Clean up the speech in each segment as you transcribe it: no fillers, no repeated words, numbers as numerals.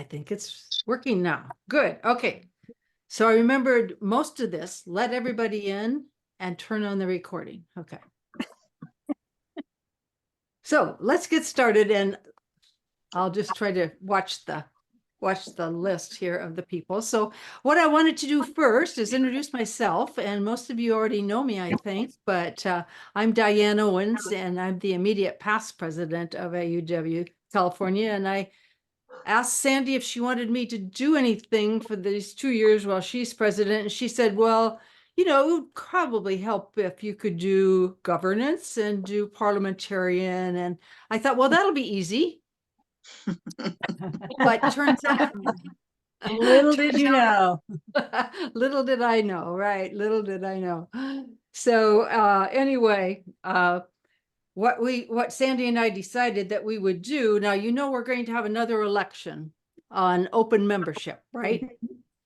I think it's working now. Good. Okay. So I remembered most of this. Let everybody in and turn on the recording. Okay. So let's get started, and I'll just try to watch the list here of the people. So what I wanted to do first is introduce myself, and most of you already know me, I think, but I'm Diane Owens, and I'm the immediate past president of AUW California, and I asked Sandy if she wanted me to do anything for these 2 years while she's president, and she said, well, you know, it would probably help if you could do governance and do parliamentarian. And I thought, well, that'll be easy. But turns out, Little did you know. little did I know, right? Little did I know. So anyway, what Sandy and I decided that we would do, now, you know, we're going to have another election on open membership, right?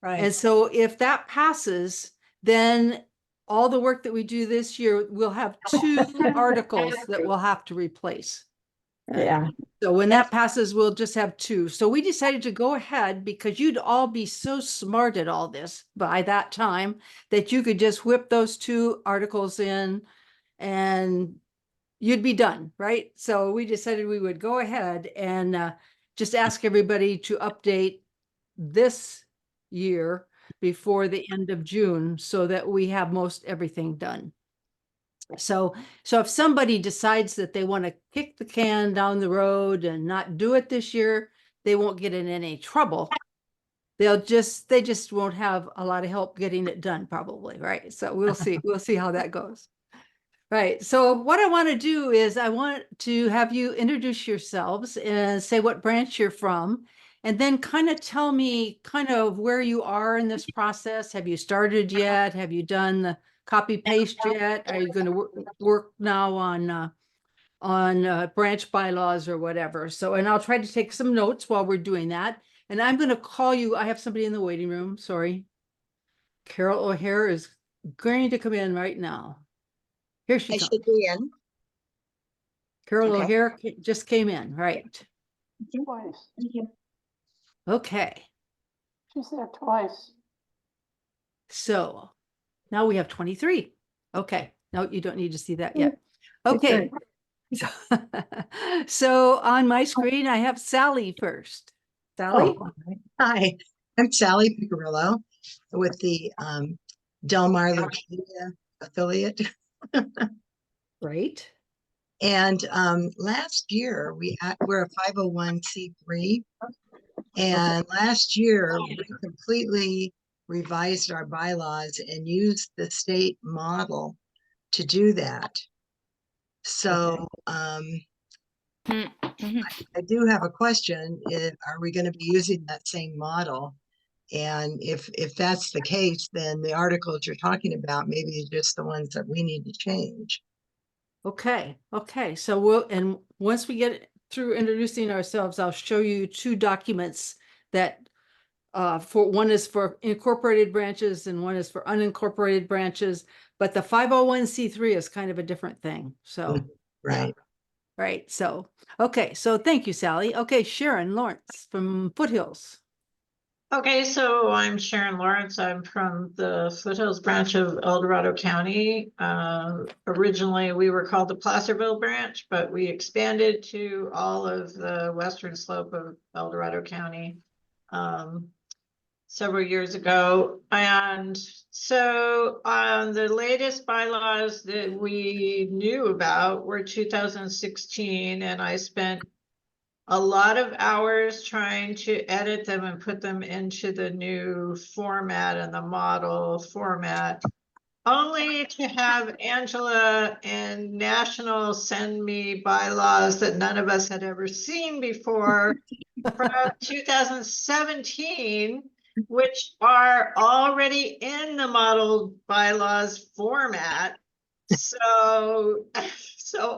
Right. And so if that passes, then all the work that we do this year, we'll have 2 articles that we'll have to replace. Yeah. So when that passes, we'll just have 2. So we decided to go ahead because you'd all be so smart at all this by that time that you could just whip those 2 articles in and you'd be done, right? So we decided we would go ahead and just ask everybody to update this year before the end of June so that we have most everything done. So if somebody decides that they want to kick the can down the road and not do it this year, they won't get in any trouble. They just won't have a lot of help getting it done, probably, right? So we'll see how that goes. Right. So what I want to do is I want to have you introduce yourselves and say what branch you're from, and then kind of tell me kind of where you are in this process. Have you started yet? Have you done the copy paste yet? Are you going to work now on branch bylaws or whatever? So, and I'll try to take some notes while we're doing that. And I'm going to call you. I have somebody in the waiting room. Sorry. Carol O'Hare is going to come in right now. Here she I comes. should be in. Carol Okay. O'Hare just came in, right? Twice. Okay, She's there twice. so now we have 23. Okay, no, you don't need to see that yet. Okay. So on my screen, I have Sally first. Sally? Oh, hi, I'm Sally Picarillo with the Del Mar Leucadia affiliate. Great. And last year we're a 501c3, and last year we completely revised our bylaws and used the state model to do that. So I do have a question. Are we going to be using that same model? And if that's the case, then the articles you're talking about maybe just the ones that we need to change. Okay. So and once we get through introducing ourselves, I'll show you 2 documents that for one is for incorporated branches and one is for unincorporated branches, but the 501c3 is kind of a different thing. So Right. yeah. Right. So, okay. So thank you, Sally. Okay. Sharon Lawrence from Foothills. Okay, so I'm Sharon Lawrence. I'm from the Foothills branch of El Dorado County. Originally, we were called the Placerville branch, but we expanded to all of the western slope of El Dorado County several years ago. And so the latest bylaws that we knew about were 2016, and I spent a lot of hours trying to edit them and put them into the new format and the model format, only to have Angela and National send me bylaws that none of us had ever seen before from 2017, which are already in the model bylaws format. So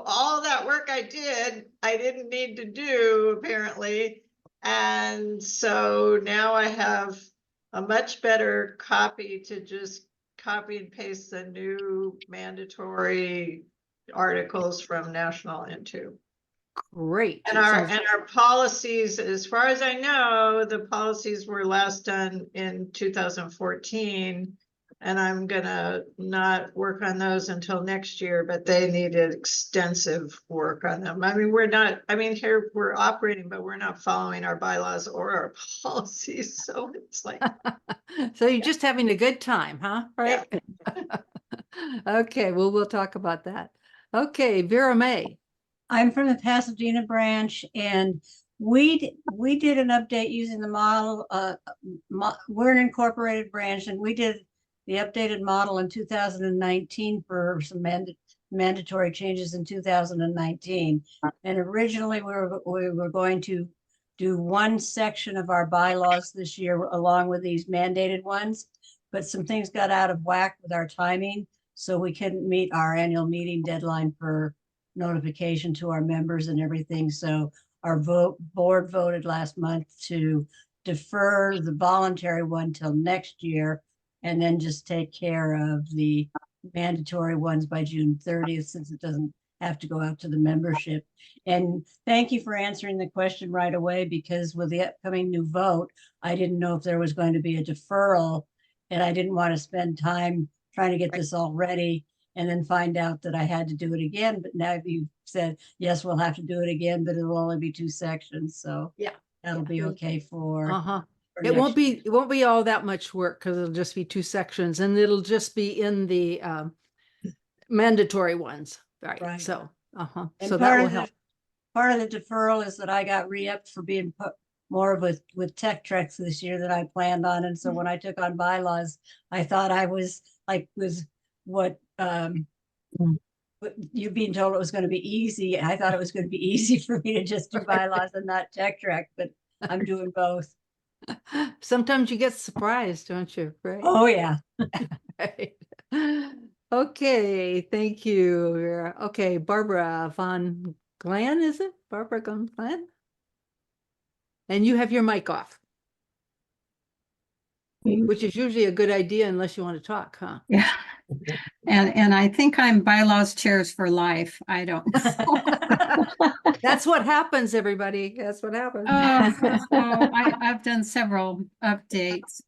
all that work I didn't need to do, apparently. And so now I have a much better copy to just copy and paste the new mandatory articles from National into. Great. And That sounds- our policies, as far as I know, the policies were last done in 2014. And I'm gonna not work on those until next year, but they needed extensive work on them. I mean, here we're operating, but we're not following our bylaws or our policies, so it's like. So you're just having a good time, huh? Right? Okay, well, we'll talk about that. Okay, Vera May. I'm from the Pasadena branch and we did an update using the model, we're an incorporated branch and we did the updated model in 2019 for some mandatory changes in 2019. And originally we were going to do one section of our bylaws this year along with these mandated ones, but some things got out of whack with our timing. So we couldn't meet our annual meeting deadline for notification to our members and everything. So our board voted last month to defer the voluntary one till next year and then just take care of the mandatory ones by June 30th, since it doesn't have to go out to the membership. And thank you for answering the question right away, because with the upcoming new vote, I didn't know if there was going to be a deferral and I didn't want to spend time trying to get this all ready and then find out that I had to do it again. But now you said, yes, we'll have to do it again, but it'll only be 2 sections. So Yeah. that'll be okay for. Uh-huh. for It won't next be, it won't be all that much work because it'll just be 2 sections and it'll just be in the mandatory ones. Right. Right. So, uh-huh. And So that part will of the- help. Part of the deferral is that I got re-upped for being put more with Tech Treks this year than I planned on. And so when I took on bylaws, I thought I was what you being told it was going to be easy. I thought it was going to be easy for me to just do bylaws and not Tech Trek, but I'm doing both. Sometimes you get surprised, don't you? Right. Oh, yeah. Right. Okay, thank you, Vera. Okay, Barbara von Glan, is it? Barbara von Glan? And you have your mic off, which is usually a good idea unless you want to talk, huh? Yeah. And I think I'm bylaws chairs for life. I don't know. That's what happens, everybody. That's what happens. I've done several updates.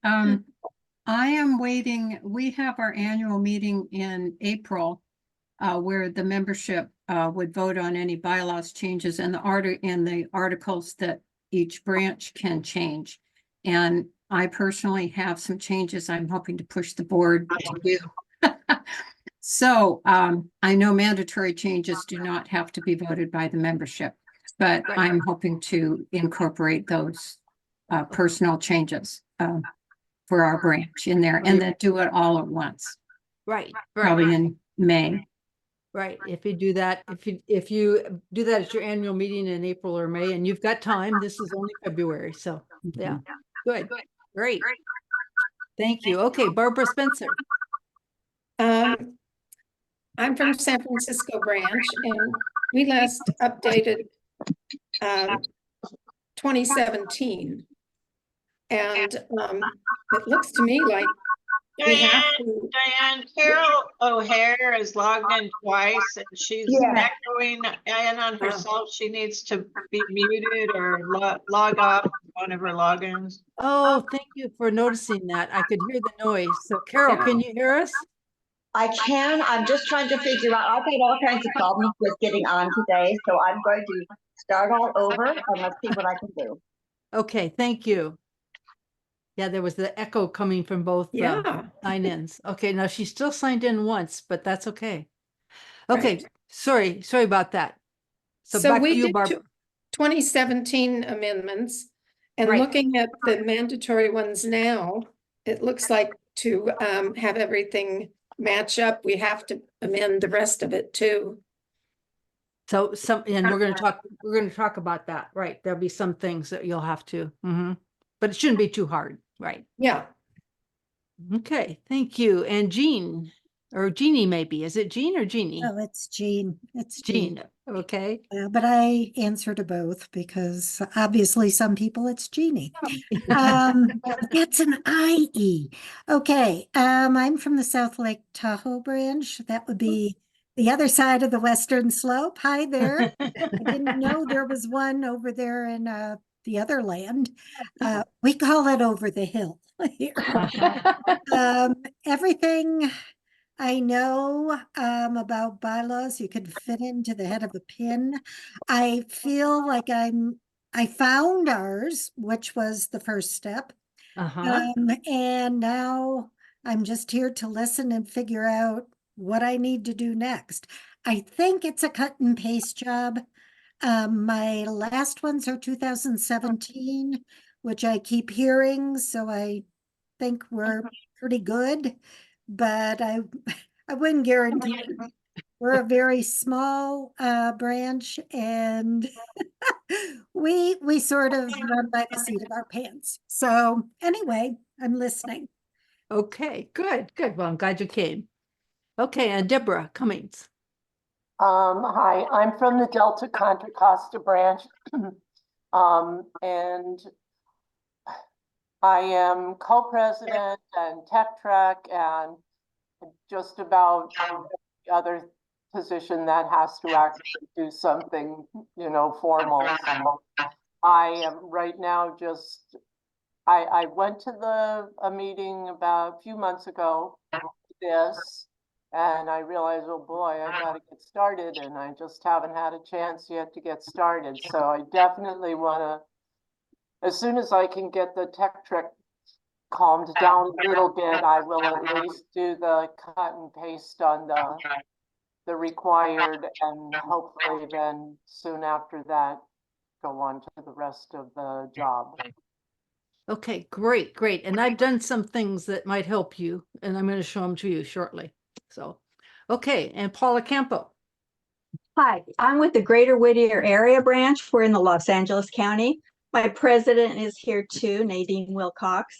I am waiting. We have our annual meeting in April, where the membership would vote on any bylaws changes and the articles that each branch can change. And I personally have some changes I'm hoping to push the board to do. So I know mandatory changes do not have to be voted by the membership, but Right. I'm hoping to incorporate those personal changes for our branch in there and then do it all at once, Right, probably right, in May. right. If you do that, if you do that at your annual meeting in April or May, and you've got time, this is only February, so yeah, good, great. Thank you. Okay, Barbara Spencer. I'm from San Francisco branch and we last updated 2017. And it looks to me like we have to. Diane, Carol O'Hare is logged in twice and she's echoing in on herself. She needs to be muted or log off one of her logins. Oh, thank you for noticing that. I could hear the noise. So Carol, Yeah. can you hear us? I can. I'm just trying to figure out. I've had all kinds of problems with getting on today, so I'm going to start all over and let's see what I can do. Okay, thank you. Yeah, there was the echo coming from both Yeah. sign-ins. Okay, now she's still signed in once, but that's okay. Okay, Right. sorry about that. So So back to we you, did Barbara. 2017 amendments and Right. looking at the mandatory ones now, it looks like to have everything match up, we have to amend the rest of it too. So and we're going to talk about that, right? There'll be some things that you'll have to, but it shouldn't be too hard, right? Yeah. Okay, thank you. And Jean, or Jeannie maybe, is it Jean or Jeannie? Oh, it's Jean. It's Jean. Jean, okay. But I answer to both because obviously some people it's Jeannie. It's an IE. Okay. I'm from the South Lake Tahoe branch. That would be the other side of the Western Slope. Hi there. I didn't know there was one over there in the other land. We call it over the hill here. Everything I know about bylaws, you could fit into the head of a pin. I feel like I found ours, which was the first step. Uh-huh. And now I'm just here to listen and figure out what I need to do next. I think it's a cut and paste job. My last ones are 2017, which I keep hearing, so I think we're pretty good, but I wouldn't guarantee it. We're a very small branch, and we sort of run by the seat of our pants. So anyway, I'm listening. Okay, good, good. Well, I'm glad you came. Okay, and Deborah Cummings. Hi, I'm from the Delta Contra Costa branch. And I am co-president and tech track and just about the other position that has to actually do something, formal. So I am right now just, I went to a meeting about a few months ago, this, and I realized, oh boy, I gotta get started, and I just haven't had a chance yet to get started. So I definitely wanna, as soon as I can get the tech trick calmed down a little bit, I will at least do the cut and paste on the required, and hopefully then soon after that, go on to the rest of the job. Okay, great, great. And I've done some things that might help you, and I'm going to show them to you shortly. So, okay, and Paula Campo. Hi, I'm with the Greater Whittier Area Branch. We're in the Los Angeles County. My president is here too, Nadine Wilcox.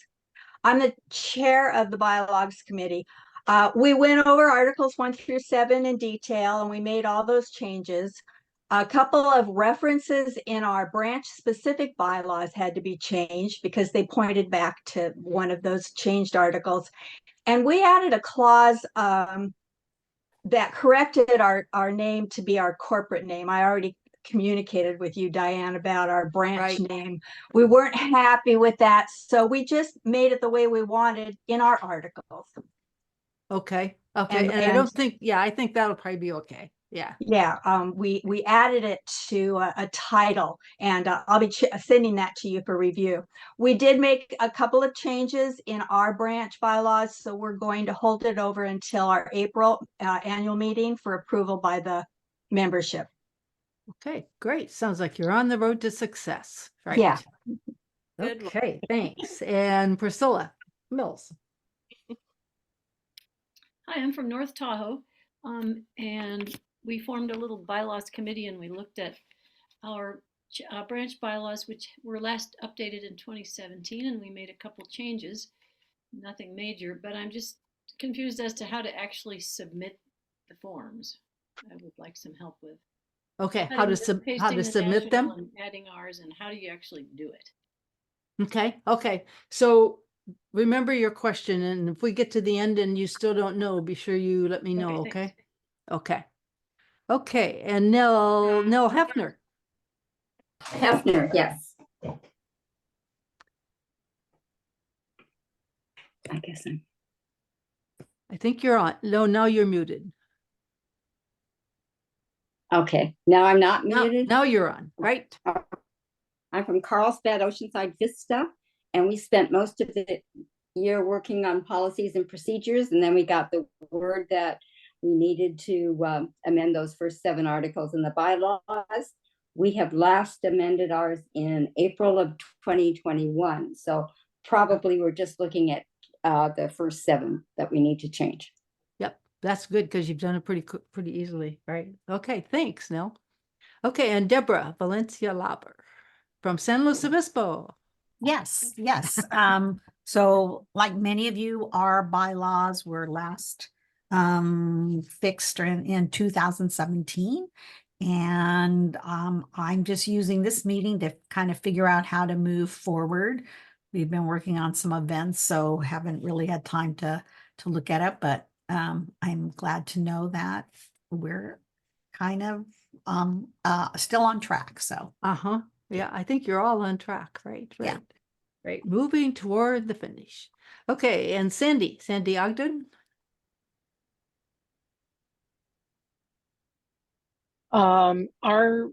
I'm the chair of the Bylaws Committee. We went over Articles 1 through 7 in detail, and we made all those changes. A couple of references in our branch-specific bylaws had to be changed because they pointed back to one of those changed articles. And we added a clause that corrected our name to be our corporate name. I already communicated with you, Diane, about our branch name. We weren't happy with that, so we just made it the way we wanted in our articles. Okay, okay, and I don't think, yeah, I think that'll probably be okay. Yeah. Yeah, we added it to a title, and I'll be sending that to you for review. We did make a couple of changes in our branch bylaws, so we're going to hold it over until our April annual meeting for approval by the membership. Okay, great. Sounds like you're on the road to success. Right. Yeah. Okay, thanks. And Priscilla Mills. Hi, I'm from North Tahoe, and we formed a little bylaws committee, and we looked at our branch bylaws, which were last updated in 2017, and we made a couple changes, nothing major, but I'm just confused as to how to actually submit the forms. I would like some help with. Okay, how to submit them? And adding ours, and how do you actually do it? Okay, okay. So remember your question, and if we get to the end and you still don't know, be sure you let me know, okay? Okay. Okay, and Nell Hefner. Hefner, yes. I guess I think you're on. No, now you're muted. Okay, now I'm not muted. Now you're on, right? I'm from Carlsbad, Oceanside Vista, and we spent most of the year working on policies and procedures, and then we got the word that we needed to amend those first 7 articles in the bylaws. We have last amended ours in April of 2021, so probably we're just looking at the first 7 that we need to change. Yep, that's good because you've done it pretty easily, right? Okay, thanks, Nell. Okay, and Deborah Valencia Laber from San Luis Obispo. Yes, yes. So like many of you, our bylaws were last fixed in 2017. And I'm just using this meeting to kind of figure out how to move forward. We've been working on some events, so haven't really had time to look at it, but I'm glad to know that we're kind of still on track. So Uh-huh. Yeah, I think you're all on track, right? Yeah. Right. Right. Moving toward the finish. Okay, and Sandy Ogden? Our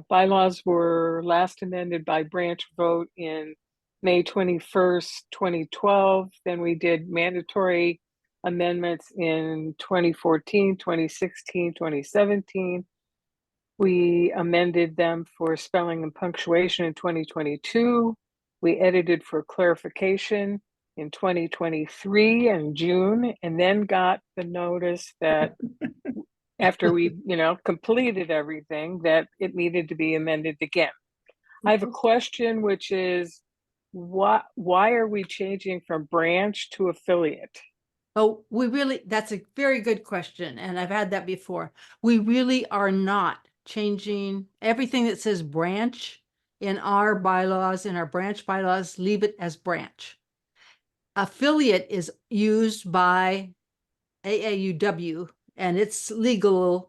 bylaws were last amended by branch vote in May 21st, 2012. Then we did mandatory amendments in 2014, 2016, 2017. We amended them for spelling and punctuation in 2022. We edited for clarification in 2023 in June, and then got the notice that after we, completed everything, that it needed to be amended again. I have a question, which is, why are we changing from branch to affiliate? Oh, that's a very good question, and I've had that before. We really are not changing everything that says branch in our bylaws, in our branch bylaws, leave it as branch. Affiliate is used by AAUW, and it's legalese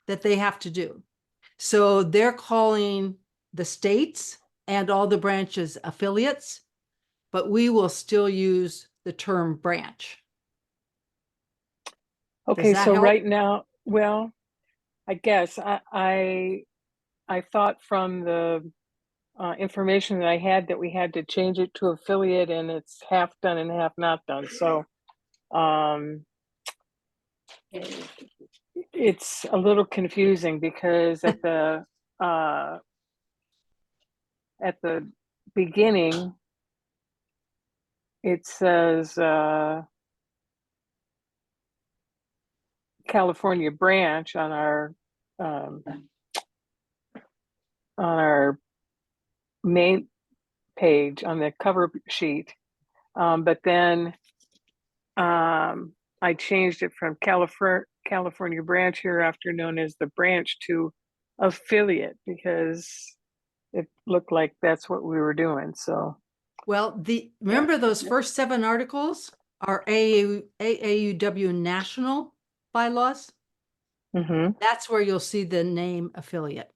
that they have to do. So they're calling the states and all the branches affiliates, but we will still use the term branch. Okay, that so help? right now, well, I guess I thought from the information that I had that we had to change it to affiliate, and it's half done and half not done. So it's a little confusing because at the beginning it says California branch on our main page on the cover sheet, but then I changed it from California branch hereafter known as the branch to affiliate because it looked like that's what we were doing. So Well, remember those first 7 articles are AAUW national bylaws? That's where you'll see the name affiliate.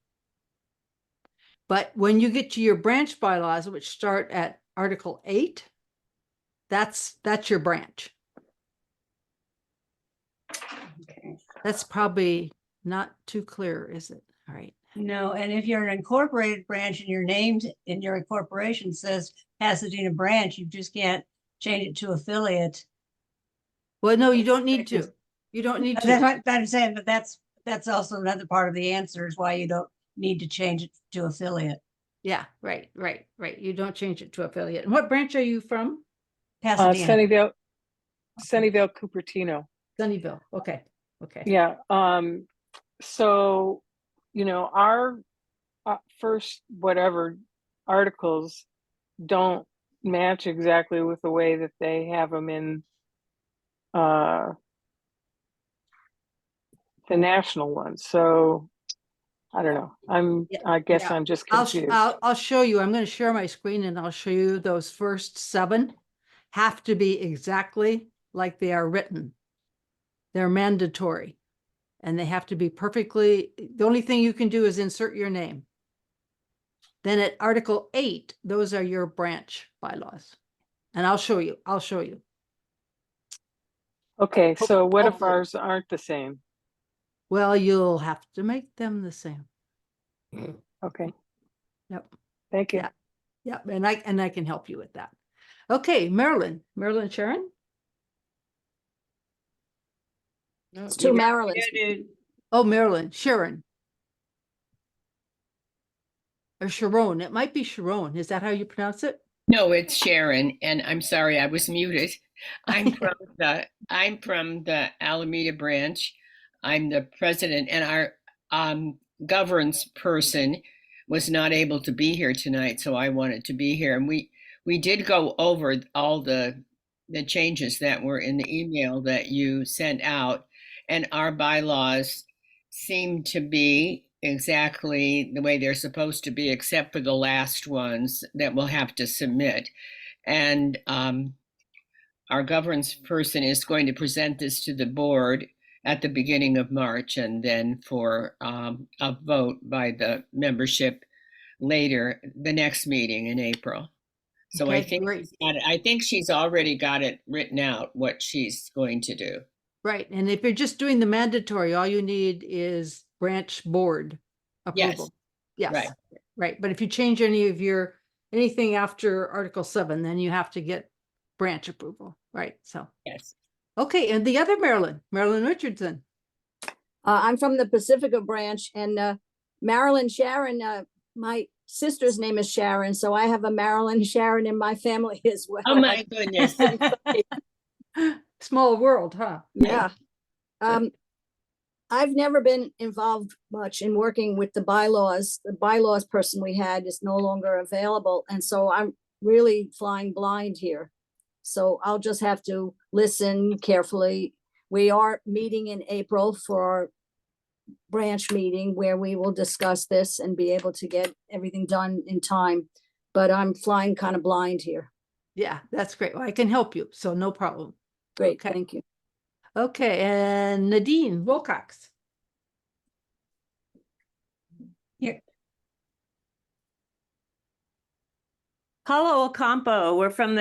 But when you get to your branch bylaws, which start at Article 8, that's your branch. Okay. That's probably not too clear, is it? All right. No, and if you're an incorporated branch and your name in your incorporation says Pasadena branch, you just can't change it to affiliate. Well, no, you don't need to. You don't need That's to. what I'm saying, but that's also another part of the answer is why you don't need to change it to affiliate. Yeah, right. You don't change it to affiliate. And what branch are you from? Pasadena. Sunnyvale, Cupertino. Sunnyvale. Okay. Yeah. So, our first whatever articles don't match exactly with the way that they have them in the national ones. So I don't know. I guess I'm just confused. I'll show you. I'm going to share my screen and I'll show you those first 7 have to be exactly like they are written. They're mandatory and they have to be perfectly. The only thing you can do is insert your name. Then at Article 8, those are your branch bylaws. And I'll show you. Okay, so what if ours aren't the same? Well, you'll have to make them the same. Okay. Yep. Thank you. Yep. And I can help you with that. Okay, Marilyn Sharon. It's to Maryland. Oh, Marilyn Sharon. Or Sharon. It might be Sharon. Is that how you pronounce it? No, it's Sharon, and I'm sorry I was muted. I'm from the Alameda branch. I'm the president, and our governance person was not able to be here tonight, so I wanted to be here. And we did go over all the changes that were in the email that you sent out, and our bylaws seem to be exactly the way they're supposed to be, except for the last ones that we'll have to submit. And our governance person is going to present this to the board at the beginning of March, and then for a vote by the membership later, the next meeting in April. So I Okay, think great. I think she's already got it written out what she's going to do. Right, and if you're just doing the mandatory, all you need is branch board Yes, approval. Yes, right. right, but if you change anything after Article 7, then you have to get branch approval, right, so. Yes. Okay, and the other Marilyn Richardson. I'm from the Pacifica branch, and Marilyn Sharon, my sister's name is Sharon, so I have a Marilyn Sharon in my family as well. Oh my goodness. Small world, huh? Yeah. I've never been involved much in working with the bylaws. The bylaws person we had is no longer available, and so I'm really flying blind here. So I'll just have to listen carefully. We are meeting in April for our branch meeting where we will discuss this and be able to get everything done in time. But I'm flying kind of blind here. Yeah, that's great. Well, I can help you, so no problem. Great, Okay. thank you. Okay, and Nadine Wilcox. Paulo Ocampo, we're from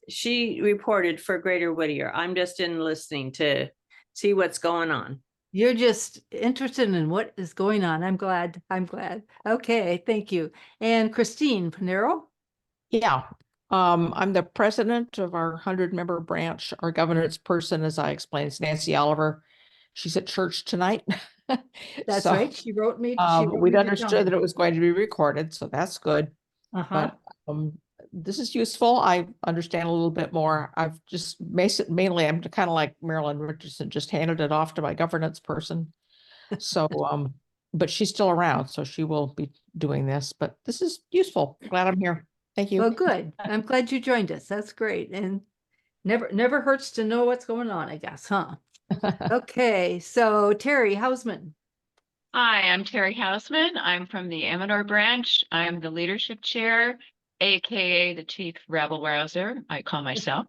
she reported for Greater Whittier. I'm just in listening to see what's going on. You're just interested in what is going on. I'm glad. Okay, thank you. And Christine Panero? Yeah, I'm the president of our 100-member branch. Our governance person, as I explained, is Nancy Oliver. She's at church tonight. That's So, right. She wrote me. we'd understood that it was going to be recorded, so that's good. Uh-huh. But this is useful. I understand a little bit more. I've just mainly, I'm kind of like Marilyn Richardson, just handed it off to my governance person. So, but she's still around, so she will be doing this. But this is useful. Glad I'm here. Thank you. Well, good. I'm glad you joined us. That's great. And never hurts to know what's going on, I guess, huh? Okay, so Terry Hausman. Hi, I'm Terry Hausman. I'm from the Amador branch. I'm the leadership chair, AKA the chief rabble rouser, I call myself,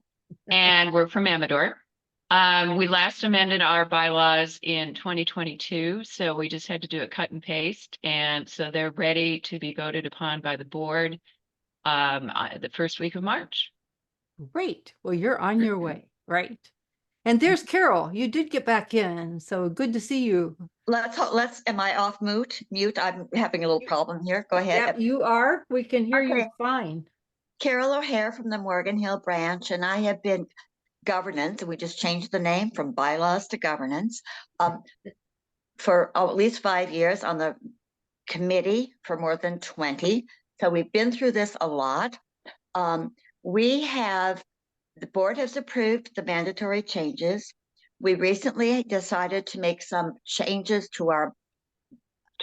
and we're from Amador. We last amended our bylaws in 2022, so we just had to do a cut and paste. And so they're ready to be voted upon by the board the first week of March. Great. Well, you're on your way, right? And there's Carol. You did get back in, so good to see you. Am I off mute? I'm having a little problem here. Go ahead. Yep, you are. We can hear you fine. Carol O'Hare from the Morgan Hill branch, and I have been governance, and we just changed the name from bylaws to governance, for at least 5 years on the committee for more than 20. So we've been through this a lot. The board has approved the mandatory changes. We recently decided to make some changes to our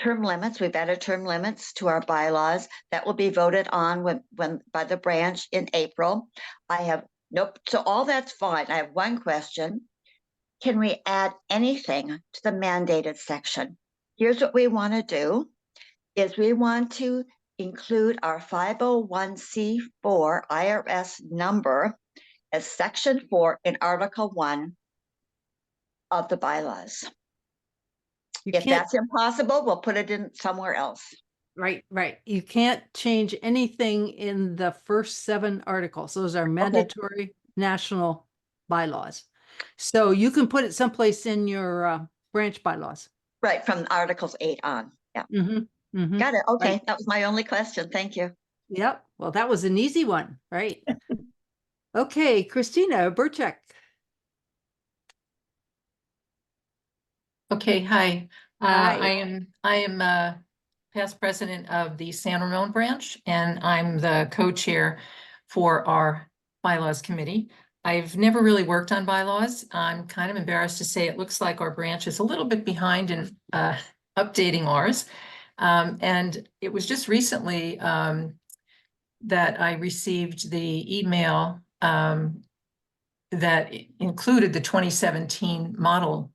term limits. We've added term limits to our bylaws that will be voted on when by the branch in April. So all that's fine. I have one question. Can we add anything to the mandated section? Here's what we want to do is we want to include our 501c4 IRS number as section 4 in Article 1 of the bylaws. If that's impossible, we'll put it in somewhere else. Right. You can't change anything in the first 7 articles. Those are mandatory national bylaws. So you can put it someplace in your branch bylaws. Right, from Articles 8 on. Yeah. Got it. Okay, right. That was my only question. Thank you. Yep. Well, that was an easy one, right? Okay, Christina Burchek. Okay, hi. Hi. I am past president of the San Ramon branch, and I'm the co-chair for our bylaws committee. I've never really worked on bylaws. I'm kind of embarrassed to say it looks like our branch is a little bit behind in updating ours. And it was just recently that I received the email that included the 2017 model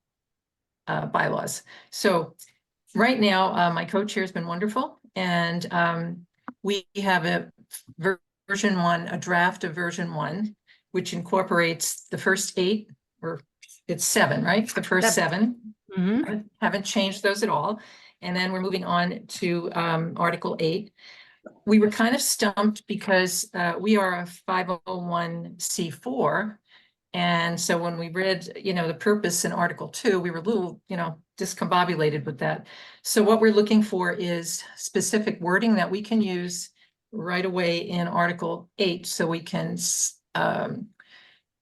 bylaws. So right now, my co-chair has been wonderful, and we have a version 1, a draft of version 1 which incorporates the first 8, or it's 7, right? The first 7. Haven't changed those at all. And then we're moving on to Article 8. We were kind of stumped because we are a 501c4. And so when we read, the purpose in Article 2, we were a little, discombobulated with that. So what we're looking for is specific wording that we can use right away in Article 8, so we can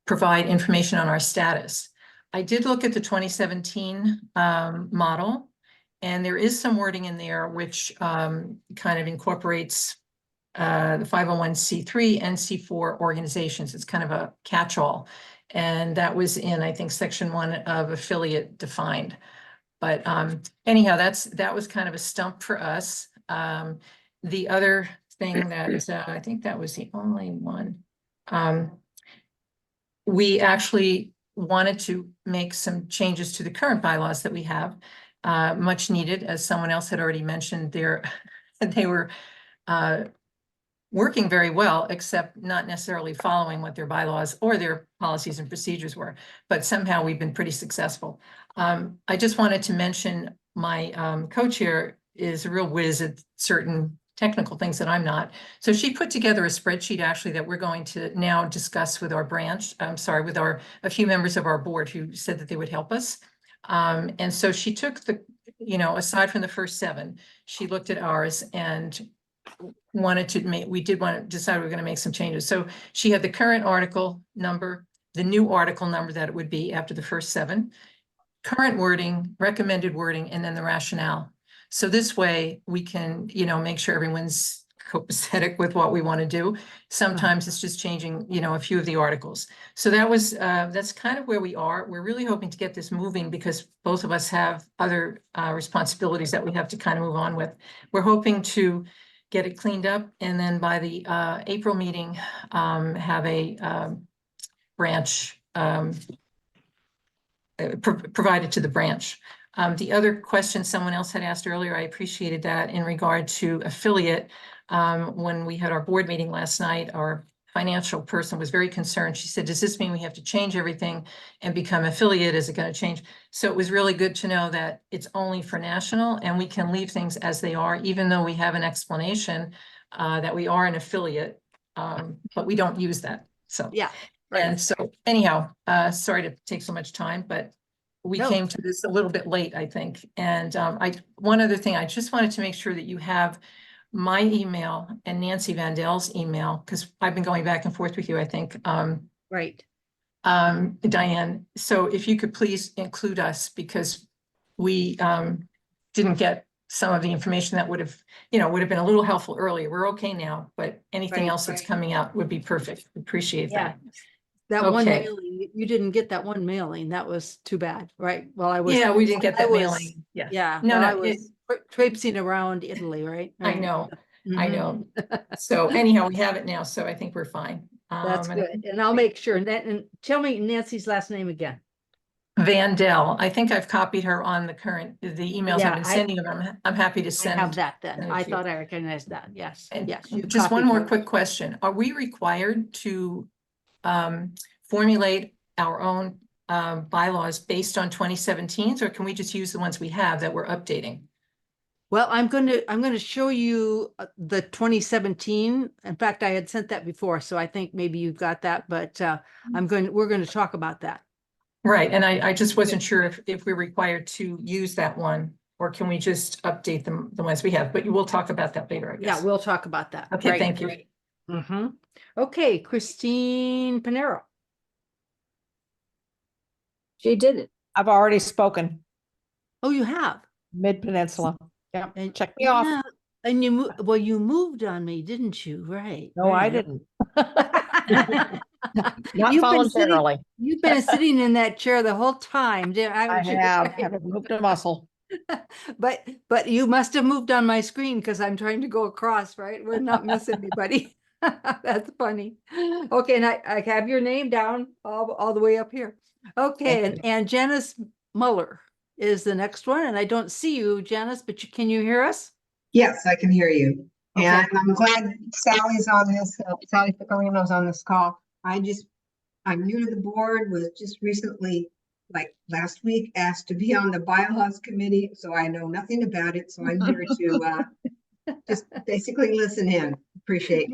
provide information on our status. I did look at the 2017 model, and there is some wording in there which kind of incorporates the 501c3 and C4 organizations. It's kind of a catch-all. And that was in, I think, section 1 of affiliate defined. But anyhow, that was kind of a stump for us. The other thing that I think that was the only one. We actually wanted to make some changes to the current bylaws that we have, much needed, as someone else had already mentioned. They were working very well, except not necessarily following what their bylaws or their policies and procedures were. But somehow we've been pretty successful. I just wanted to mention my co-chair is a real whiz at certain technical things that I'm not. So she put together a spreadsheet actually that we're going to now discuss with our branch. With a few members of our board who said that they would help us. And so she took aside from the first 7, she looked at ours and we did want to decide we were going to make some changes. So she had the current article number, the new article number that it would be after the first 7, current wording, recommended wording, and then the rationale. So this way we can, make sure everyone's copacetic with what we want to do. Sometimes it's just changing, a few of the articles. So that's kind of where we are. We're really hoping to get this moving because both of us have other responsibilities that we have to kind of move on with. We're hoping to get it cleaned up, and then by the April meeting, have a branch provided to the branch. The other question someone else had asked earlier, I appreciated that in regard to affiliate. When we had our board meeting last night, our financial person was very concerned. She said, does this mean we have to change everything and become affiliate? Is it going to change? So it was really good to know that it's only for national and we can leave things as they are, even though we have an explanation that we are an affiliate, but we don't use that. So, yeah. Right. And so anyhow, sorry to take so much time, but we came to this a little bit late, I think. And one other thing, I just wanted to make sure that you have my email and Nancy Vandel's email, because I've been going back and forth with you, I think. Right. Diane, so if you could please include us, because we didn't get some of the information that would have been a little helpful earlier. We're okay now, but anything else that's coming out would be perfect. Appreciate that. That one mailing, you didn't get that one mailing. That was too bad, right? Well, we didn't get that mailing. Yeah. Yeah. No, I was traipsing around Italy, right? I know. I know. So anyhow, we have it now, so I think we're fine. That's good. And I'll make sure. And tell me Nancy's last name again. Vandel. I think I've copied her on the emails I've been sending them. I'm happy to send. I have that then. I thought I recognized that. Yes. Yes. Just one more quick question. Are we required to formulate our own bylaws based on 2017s, or can we just use the ones we have that we're updating? Well, I'm going to show you the 2017. In fact, I had sent that before, so I think maybe you've got that, but we're going to talk about that. Right. And I just wasn't sure if we're required to use that one, or can we just update the ones we have, but we'll talk about that later, I guess. Yeah, we'll talk about that. Okay, thank you. Okay, Christine Panero. She did it. I've already spoken. Oh, you have? Mid-Peninsula. Yeah, and check me off. And you moved on me, didn't you? Right. No, I didn't. Not voluntarily. You've been sitting in that chair the whole time. I haven't moved a muscle. But you must have moved on my screen because I'm trying to go across, right? We're not missing anybody. That's funny. Okay, and I have your name down all the way up here. Okay, and Janice Muller is the next one, and I don't see you, Janice, but can you hear us? Yes, I can hear you. Okay. And I'm glad Sally's on this, Sally Piccolino's on this call. I just I'm new to the board, was just recently, like last week, asked to be on the bylaws committee, so I know nothing about it. So I'm here to just basically listen in. Appreciate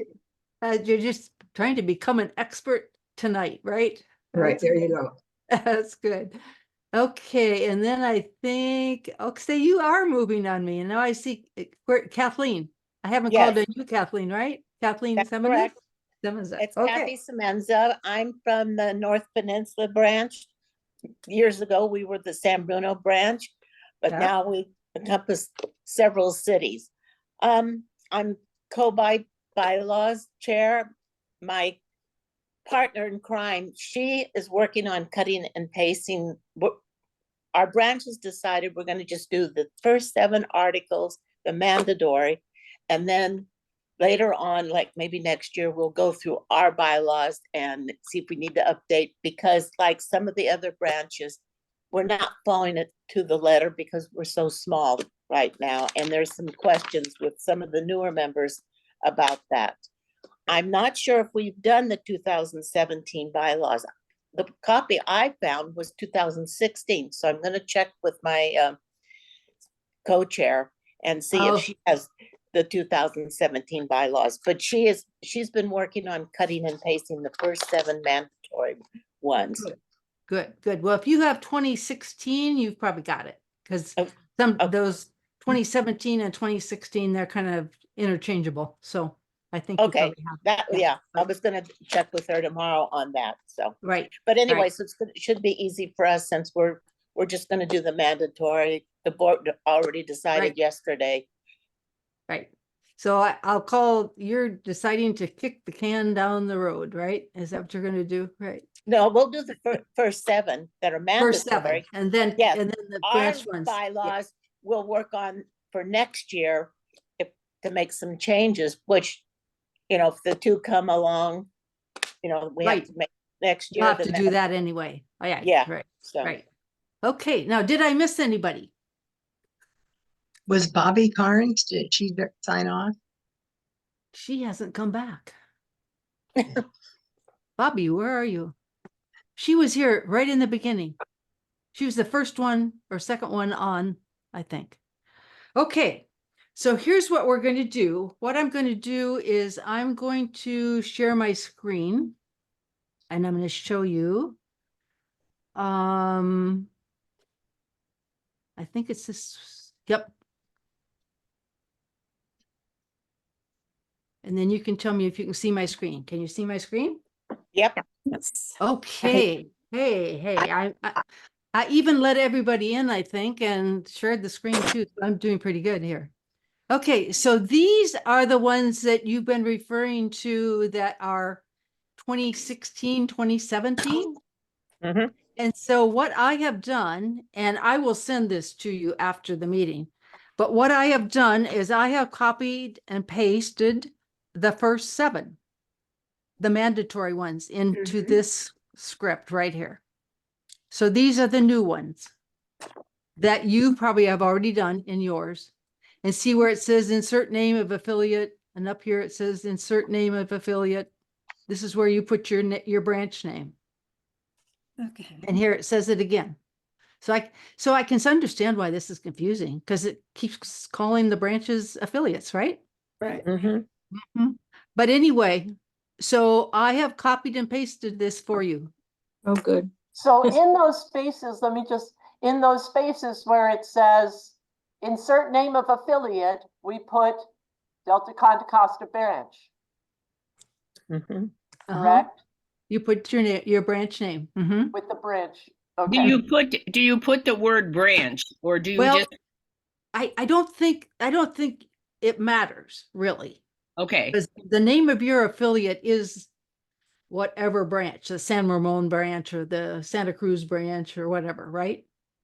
it. You're just trying to become an expert tonight, right? Right, there you go. That's good. Okay, and then I think, okay, you are moving on me, and now I see where Kathleen. I haven't called Yes. on you, Kathleen, right? Kathleen That's Semenza? correct. Semenza, It's okay. Kathy Semenza. I'm from the North Peninsula branch. Years ago, we were the San Bruno branch, but Yeah. now we encompass several cities. I'm bylaws chair. My partner in crime, she is working on cutting and pasting. Our branch has decided we're going to just do the first 7 articles, the mandatory, and then later on, like maybe next year, we'll go through our bylaws and see if we need to update, because like some of the other branches, we're not following it to the letter because we're so small right now. And there's some questions with some of the newer members about that. I'm not sure if we've done the 2017 bylaws. The copy I found was 2016, so I'm going to check with my co-chair and see Oh. if she has the 2017 bylaws. But she's been working on cutting and pasting the first 7 mandatory ones. Good. Well, if you have 2016, you've probably got it, because Oh, some of those 2017 and 2016, they're kind of interchangeable. So I think you Okay, probably have. that, yeah, I was gonna check with her tomorrow on that, so. Right. But anyway, right. so it should be easy for us since we're just gonna do the mandatory. The board already decided Right. yesterday. Right. So I'll call, you're deciding to kick the can down the road, right? Is that what you're gonna do? Right. No, we'll do the first 7 that are First 7, mandatory. and then, Yes, and then the Our branch ones. Yeah. bylaws we'll work on for next year to make some changes, which, if the 2 come along, we have Right. to make next year. You'll have to then do that anyway. Oh, yeah. Yeah, Right. so. Right. Okay. Now, did I miss anybody? Was Bobby Carnes, did she sign off? She hasn't come back. Bobby, where are you? She was here right in the beginning. She was the first one or second one on, I think. Okay, so here's what we're going to do. What I'm going to do is I'm going to share my screen, and I'm going to show you. I think it's this. Yep. And then you can tell me if you can see my screen. Can you see my screen? Yep. Yes. Okay. Hey, I even let everybody in, I think, and shared the screen too. So I'm doing pretty good here. Okay, so these are the ones that you've been referring to that are 2016, 2017. Mhm. And so what I have done, and I will send this to you after the meeting, but what I have done is I have copied and pasted the first 7, the mandatory ones, into this script right here. So these are the new ones that you probably have already done in yours. And see where it says insert name of affiliate, and up here it says insert name of affiliate. This is where you put your branch name. Okay. And here it says it again. So I can understand why this is confusing, because it keeps calling the branches affiliates, right? Right. But anyway, so I have copied and pasted this for you. Oh, good. So in those spaces, in those spaces where it says insert name of affiliate, we put Delta Contra Costa branch, correct? You put your branch name. With the branch. Do Okay. you put the word branch, or do you Well, just, I don't think it matters really, okay, because the name of your affiliate is whatever branch, the San Ramon branch or the Santa Cruz branch or whatever, right?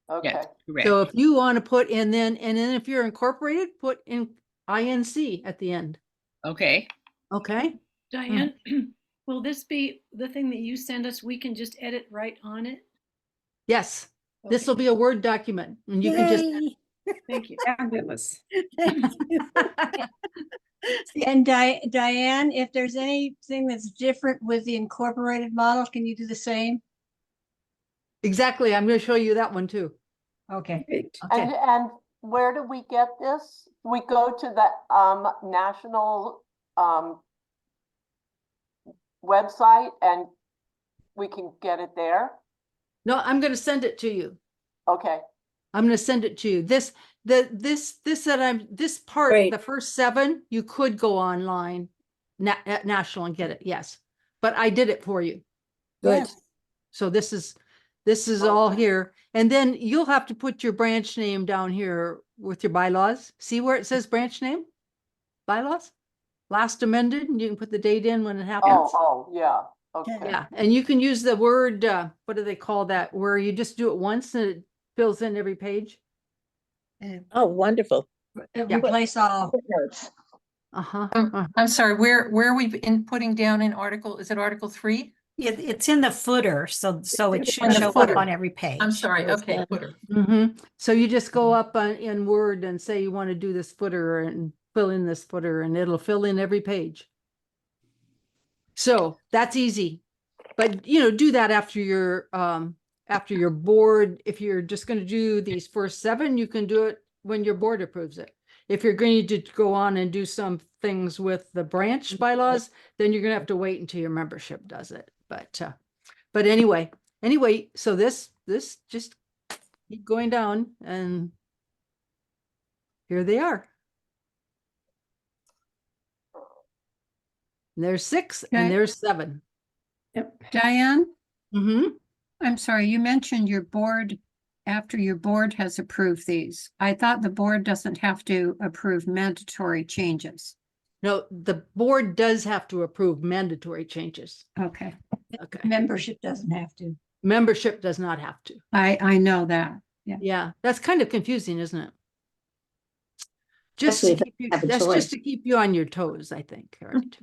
Okay. yes, correct. So if you want to put and then if you're incorporated, put in INC at the end. Okay. Okay. Diane, will this be the thing that you send us? We can just edit right on it? Yes. This will be a Word document, and you can just Yay. Thank you. Fabulous. Thank you. And Diane, if there's anything that's different with the incorporated model, can you do the same? Exactly. I'm going to show you that one too. Okay. Great. Okay. And where do we get this? We go to the national website and we can get it there? No, I'm going to send it to you. Okay. I'm going to send it to you. This part, Great. the first 7, you could go online at national and get it. Yes. But I did it for you. Good. So this is all here. And then you'll have to put your branch name down here with your bylaws. See where it says branch name? Bylaws? Last amended, and you can put the date in when it happens. Oh, yeah. Okay. Yeah, and you can use the word, what do they call that? Where you just do it once and it fills in every page. Oh, wonderful. Replace all. Footnotes. Uh-huh. I'm sorry, where are we in putting down in article, is it Article 3? It's in the footer, so it In should the show up footer. on every page. I'm sorry, okay, footer. So you just go up in Word and say you want to do this footer and fill in this footer, and it'll fill in every page. So that's easy. But do that after your board. If you're just going to do these first 7, you can do it when your board approves it. If you're going to go on and do some things with the branch bylaws, then you're going to have to wait until your membership does it. But anyway, so this just keep going down, and here they are. And there's 6 and Okay. there's 7. Diane, Mm-hmm. I'm sorry, you mentioned your board, after your board has approved these. I thought the board doesn't have to approve mandatory changes. No, the board does have to approve mandatory changes. Okay. Okay. Membership doesn't have to. Membership does not have to. I know that. Yeah. Yeah, that's kind of confusing, isn't it? Just Especially to if keep you, have a that's choice. just to keep you on your toes, I think. Right?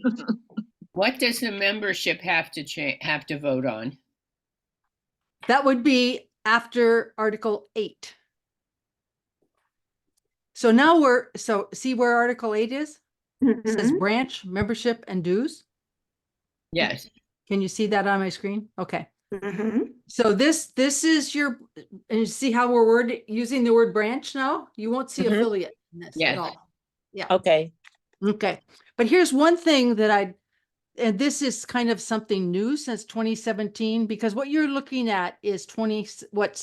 What does the membership have to vote on? That would be after Article 8. So now see where Article 8 is? It says branch, membership, and dues. Yes. Can you see that on my screen? Okay. So this is your, and you see how we're using the word branch now? You won't see affiliate in this Yes. at all. Yeah. Okay. Okay. But here's one thing that and this is kind of something new since 2017, because what you're looking at is what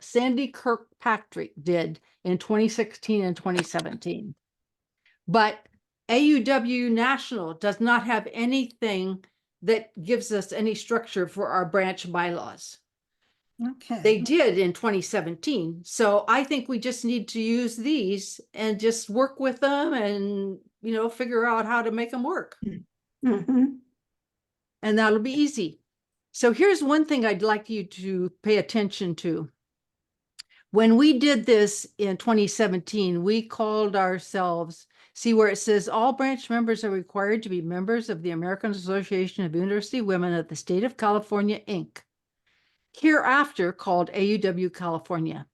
Sandy Kirkpatrick did in 2016 and 2017. But AUW National does not have anything that gives us any structure for our branch bylaws. Okay. They did in 2017. So I think we just need to use these and just work with them and, figure out how to make them work. And that'll be easy. So here's one thing I'd like you to pay attention to. When we did this in 2017, we called ourselves, see where it says all branch members are required to be members of the American Association of University Women of the State of California, Inc., hereafter called AUW California.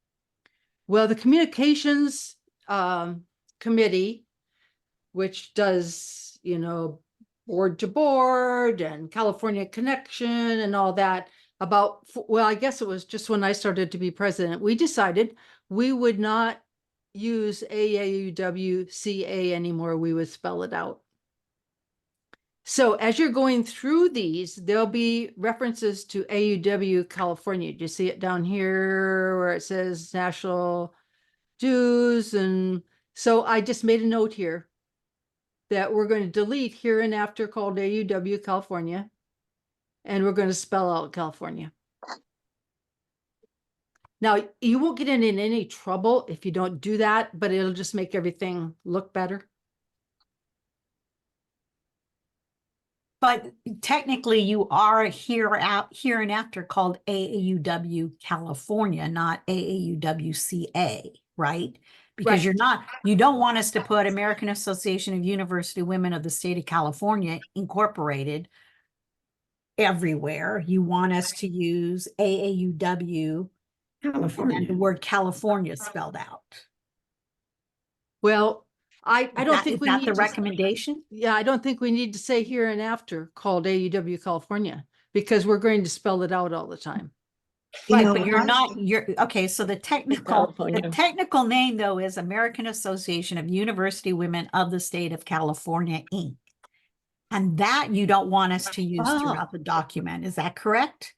Well, the communications committee, which does, board to board and California Connection and all that, I guess it was just when I started to be president, we decided we would not use AAUWCA anymore. We would spell it out. So as you're going through these, there'll be references to AUW California. Do you see it down here where it says national dues? And so I just made a note here that we're going to delete here and after called AUW California, and we're going to spell out California. Now, you won't get in any trouble if you don't do that, but it'll just make everything look better. But technically you are hereinafter called AAUW California, not AAUWCA, right? Because Right. you don't want us to put American Association of University Women of the State of California Incorporated everywhere. You want us to use AAUW and the word California spelled out. Well, I don't think Is we that need the to, recommendation? yeah, I don't think we need to say here and after called AUW California, because we're going to spell it out all the time. You Right, know, but you're last- not, you're, okay, so the California. technical name though is American Association of University Women of the State of California, Inc. And that you don't want us to use Oh. throughout the document, is that correct?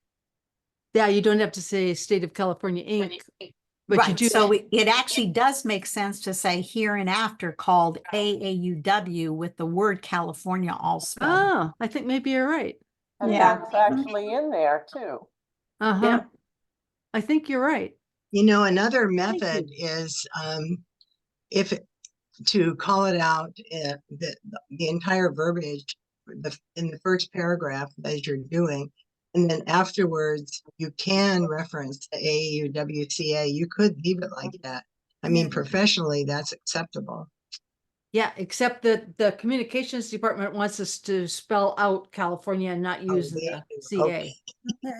Yeah, you don't have to say State of California, Inc. But you Right, do. so it actually does make sense to say here and after called AAUW with the word California all spelled. Oh, I think maybe you're right. And Yeah. that's actually in there too. Uh-huh. I think you're right. You know, another method is if to call it out the entire verbiage in the first paragraph as you're doing, and then afterwards you can reference the AUWCA. You could leave it like that. I mean, professionally, that's acceptable. Yeah, except that the communications department wants us to spell out California and not use they the do. CA. Okay.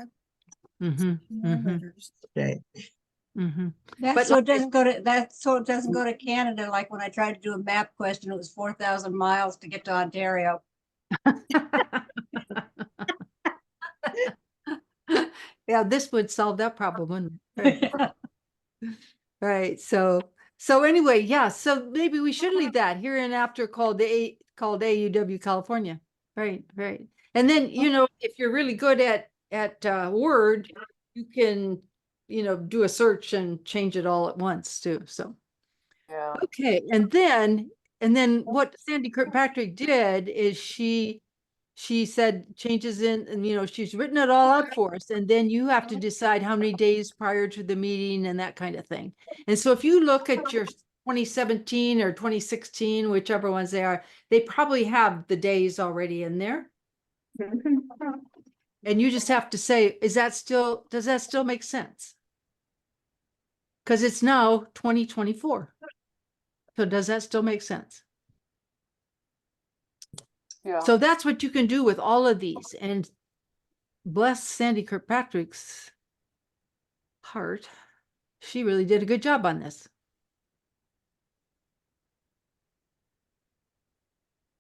Mm-hmm. Mm-hmm. Okay. Mm-hmm. That But so like- it doesn't go to, that so it doesn't go to Canada, like when I tried to do a map question, it was 4,000 miles to get to Ontario. Yeah, this would solve that problem, wouldn't it? Right. Right. So anyway, yeah, so maybe we should leave that here and after called AUW California. Right, right. And then, you know, if you're really good at Word, you can, you know, do a search and change it all at once too. So Yeah. okay, and then what Sandy Kirkpatrick did is she said changes in, and you know, she's written it all out for us, and then you have to decide how many days prior to the meeting and that kind of thing. And so if you look at your 2017 or 2016, whichever ones they are, they probably have the days already in there. And you just have to say, does that still make sense? Because it's now 2024. So does that still make sense? Yeah. So that's what you can do with all of these. And bless Sandy Kirkpatrick's heart, she really did a good job on this.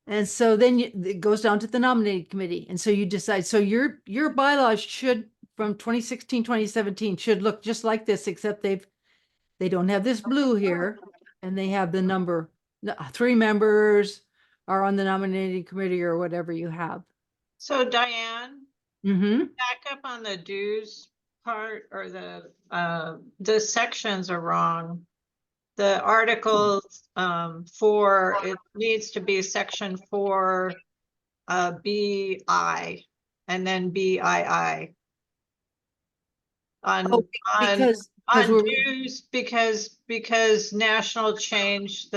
And so then it goes down to the nominating committee. And so you decide, so your bylaws should, from 2016, 2017, should look just like this, except they don't have this blue here, and they have the number, 3 members are on the nominating committee or whatever you have. So Diane, Mm-hmm. back up on the dues part, or the sections are wrong. The articles, 4, it needs to be section 4, BI, and then BII. On Because dues, because National changed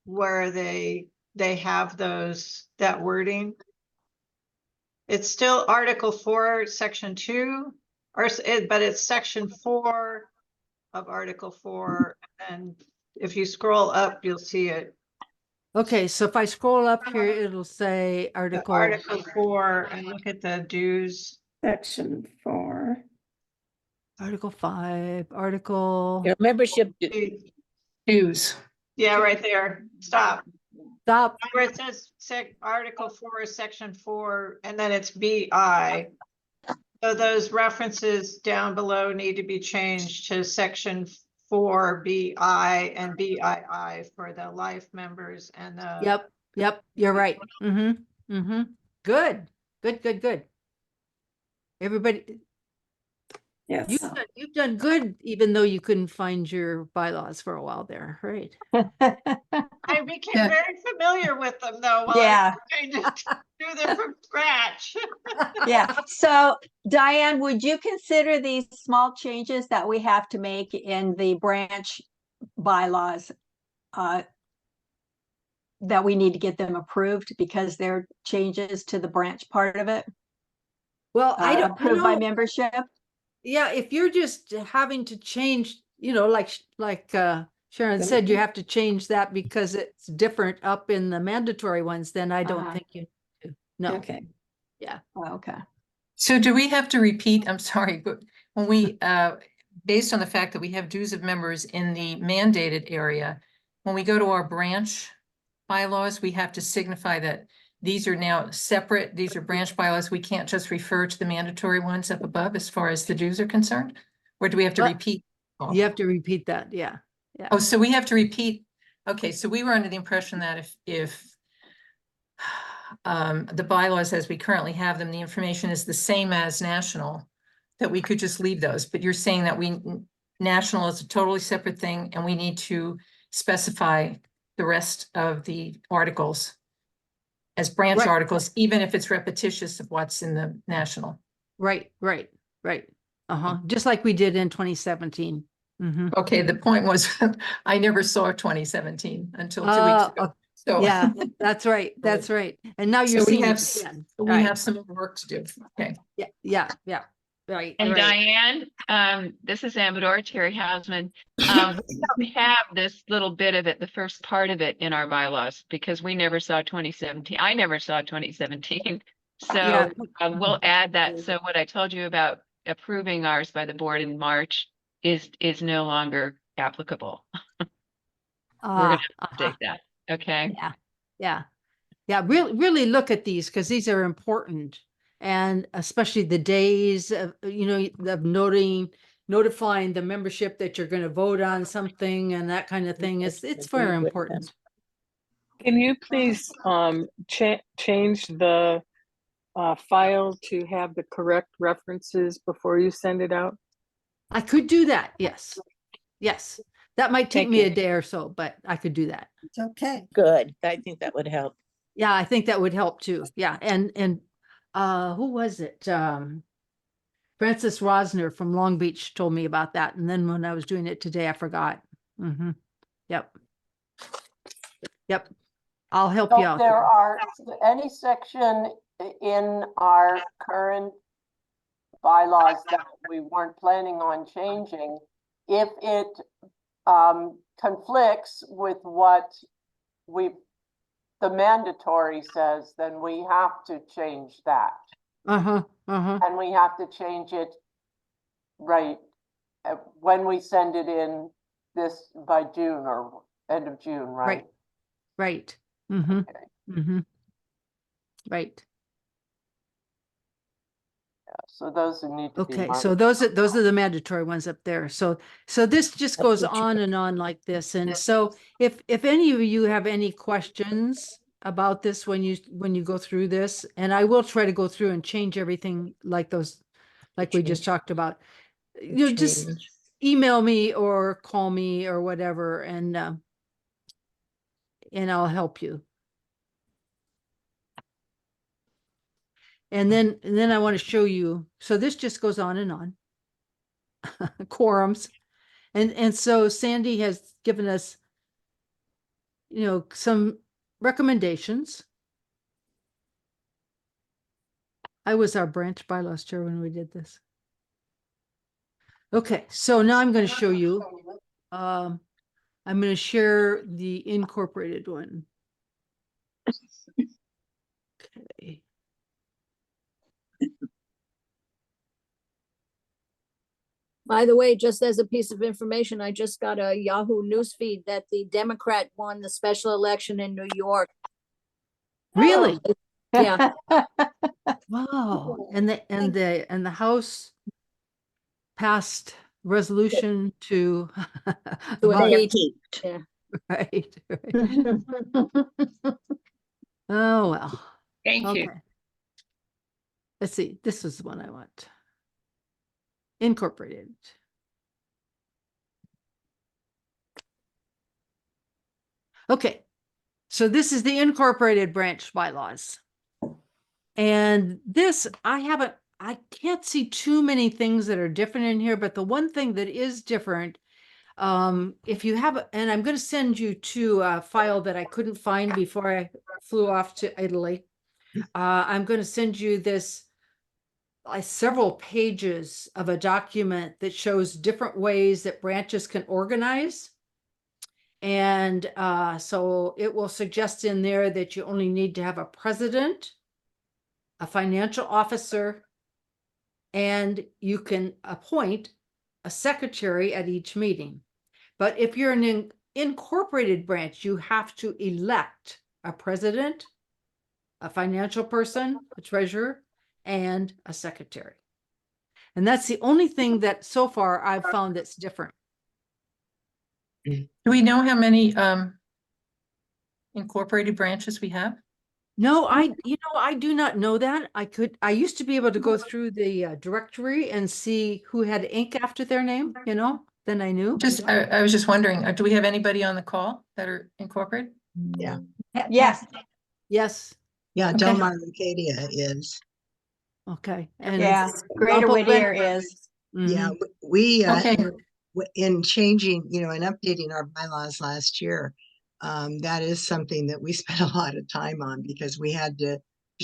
where they have that wording. It's still Article 4, Section 2, but it's Section 4 of Article 4, and if you scroll up, you'll see it. Okay, so if I scroll up here, it'll say Article 4, and look at the dues. Section 4. Article 5, Article. Your membership dues. Yeah, right there. Stop. Stop. Where it says Article 4, Section 4, and then it's BI. So those references down below need to be changed to Section 4 BI and BII for the life members and the. Yep, you're right. Mm-hmm, mm-hmm. Good. Everybody, Yes. you've done good, even though you couldn't find your bylaws for a while there, right? I became very familiar with them though. While Yeah. I was trying to do them from scratch. Yeah, so Diane, would you consider these small changes that we have to make in the branch bylaws that we need to get them approved because they're changes to the branch part of it? Well, I don't Approved by membership? Yeah, if you're just having to change, you know, like Sharon said, you have to change that because it's different up in the mandatory ones, then I don't think you need to. No. Okay. Yeah. Oh, okay. So do we have to repeat, I'm sorry, but when we, based on the fact that we have dues of members in the mandated area, when we go to our branch bylaws, we have to signify that these are now separate, these are branch bylaws. We can't just refer to the mandatory ones up above as far as the dues are concerned? Or do we have to What? repeat? all? You have to repeat that, yeah, yeah. Oh, so we have to repeat. Okay, so we were under the impression that if the bylaws as we currently have them, the information is the same as national, that we could just leave those, but you're saying that national is a totally separate thing and we need to specify the rest of the articles as branch Right. articles, even if it's repetitious of what's in the national. Right. Uh-huh, just like we did in 2017. Mhm. Okay, the point was, I never saw 2017 until 2 weeks ago. So Yeah, that's right, that's right. And now you're So we seeing have, it again. we Right. have some work to do. Okay. Yeah, right, And right. Diane, this is Amador, Terry Hausman. We have this little bit of it, the first part of it in our bylaws, because we never saw 2017. I never saw 2017. So Yeah. we'll add that. So what I told you about approving ours by the board in March is no longer applicable. We're gonna update that, okay? Yeah, really look at these because these are important. And especially the days of, of notifying the membership that you're going to vote on something and that kind of thing. It's very important. Can you please change the file to have the correct references before you send it out? I could do that. Yes. That might take Thank me you. a day or so, but I could do that. It's okay. Good. I think that would help. Yeah, I think that would help too. Yeah. And who was it? Francis Rosner from Long Beach told me about that. And then when I was doing it today, I forgot. Yep. I'll help So you out. there there. are any section in our current bylaws that we weren't planning on changing, if it conflicts with what the mandatory says, then we have to change that. And we have to change it right when we send it in this by June or end of June, right? Right. Right. So those need to be Okay, marked. so those are the mandatory ones up there. So this just goes on and on like this. And so if any of you have any questions about this when you go through this, and I will try to go through and change everything like those, like we just talked about, just email me or call me or whatever, and I'll help you. And then I want to show you, so this just goes on and on. Quorums. And so Sandy has given us, some recommendations. I was our branch bylaws chair when we did this. Okay, so now I'm going to show you. I'm going to share the incorporated one. Okay. By the way, just as a piece of information, I just got a Yahoo newsfeed that the Democrat won the special election in New York. Really? Yeah. Wow. And the House passed resolution to impeach. Yeah. Right. Oh well. Thank you. Let's see. This is the one I want. Incorporated. Okay. So this is the incorporated branch bylaws. And this, I can't see too many things that are different in here, but the one thing that is different, if you have, and I'm going to send you to a file that I couldn't find before I flew off to Italy. I'm going to send you this several pages of a document that shows different ways that branches can organize. And so it will suggest in there that you only need to have a president, a financial officer, and you can appoint a secretary at each meeting. But if you're incorporated branch, you have to elect a president, a financial person, a treasurer, and a secretary. And that's the only thing that so far I've found that's different. Do we know how many incorporated branches we have? No, I do not know that. I used to be able to go through the directory and see who had Inc. after their name, then I knew. I was just wondering, do we have anybody on the call that are incorporated? Yeah. Yes. Yes. Yeah, Okay. Del Mar Acadia is. Okay. And Yeah, Greater Lumpo Whittier Bentonburg is. Yeah, Mhm. we, Okay. in changing, and updating our bylaws last year, that is something that we spent a lot of time on because we had to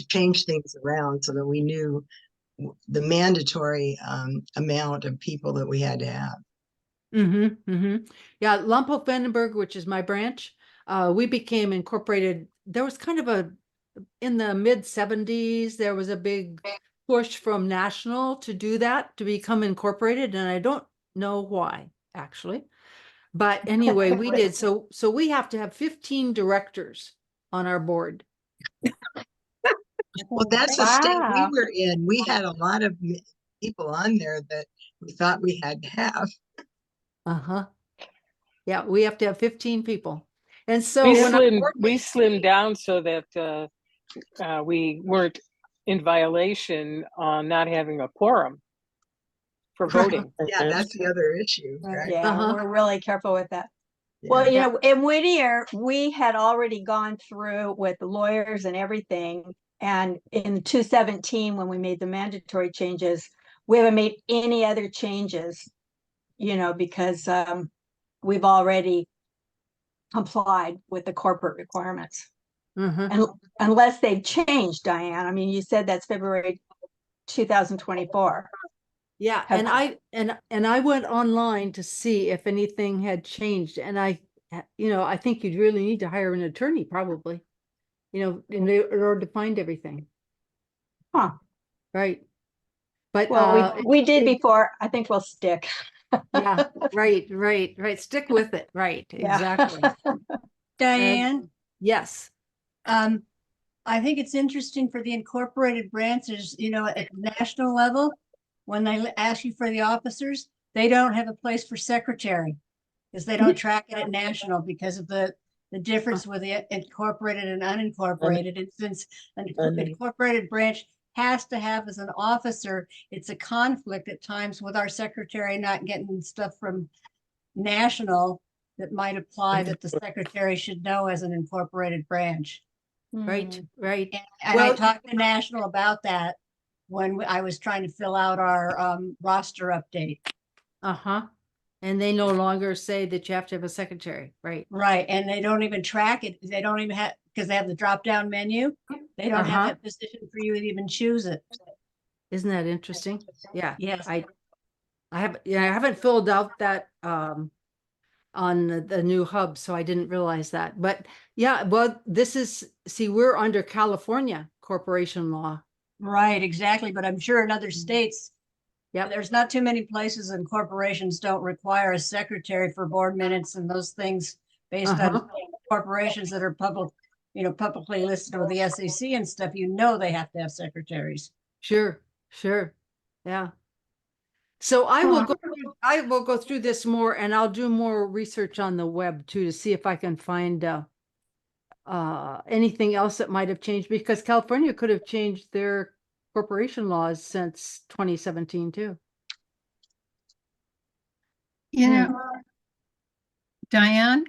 change things around so that we knew the mandatory amount of people that we had to have. Yeah, Lumpo Bentonburg, which is my branch, we became incorporated. There was kind of in the mid-70s, there was a big push from national to do that, to become incorporated, and I don't know why, actually. But anyway, we did. So we have to have 15 directors on our board. Well, that's the state we Wow. were in. We had a lot of people on there that we thought we had to have. Uh-huh. Yeah, we have to have 15 people. And so We when our board slimmed down so that we weren't in violation on not having a quorum for voting. Yeah, that's the other issue, right? Yeah, we're really careful with that. Well, Yeah. in Whittier, we had already gone through with lawyers and everything. And in 2017, when we made the mandatory changes, we haven't made any other changes, because we've already complied with the corporate requirements. And unless they've changed, Diane. I mean, you said that's February 2024. Yeah, and I went online to see if anything had changed, and I think you'd really need to hire an attorney, probably, in order to find everything. Huh. Right. But Well, we did before. I think we'll stick. Yeah, right. Stick with it. Right, Yeah. exactly. Diane, Yes. I think it's interesting for the incorporated branches, at national level, when they ask you for the officers, they don't have a place for secretary because they don't track it at national because of the difference with the incorporated and unincorporated. And since an incorporated branch has to have as an officer, it's a conflict at times with our secretary not getting stuff from national that might apply that the secretary should know as an incorporated branch. Right. And I talked to national about that when I was trying to fill out our roster update. And they no longer say that you have to have a secretary, right? Right, and they don't even track it. They don't even have, because they have the drop-down menu. They don't have that position for you to even choose it. Isn't that interesting? Yeah. Yes. I haven't filled out that on the new hub, so I didn't realize that. But yeah, well, we're under California corporation law. Right, exactly. But I'm sure in other states, there's not too many places and corporations don't require a secretary for board minutes and those things based on corporations that are publicly listed with the SEC and stuff. They have to have secretaries. Sure. Yeah. So I will go through this more, and I'll do more research on the web too to see if I can find anything else that might have changed, because California could have changed their corporation laws since 2017 too. Diane?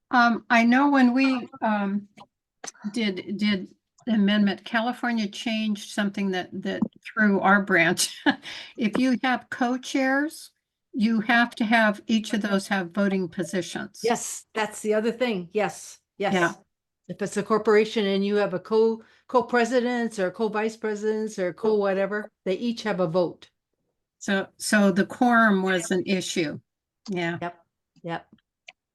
I know when we did the amendment, California changed something that through our branch. If you have co-chairs, you have to have each of those have voting positions. Yes, that's the other thing. Yes. Yeah. If it's a corporation and you have a co-presidents or co-vice presidents or co-whatever, they each have a vote. So the quorum was an issue. Yeah. Yep.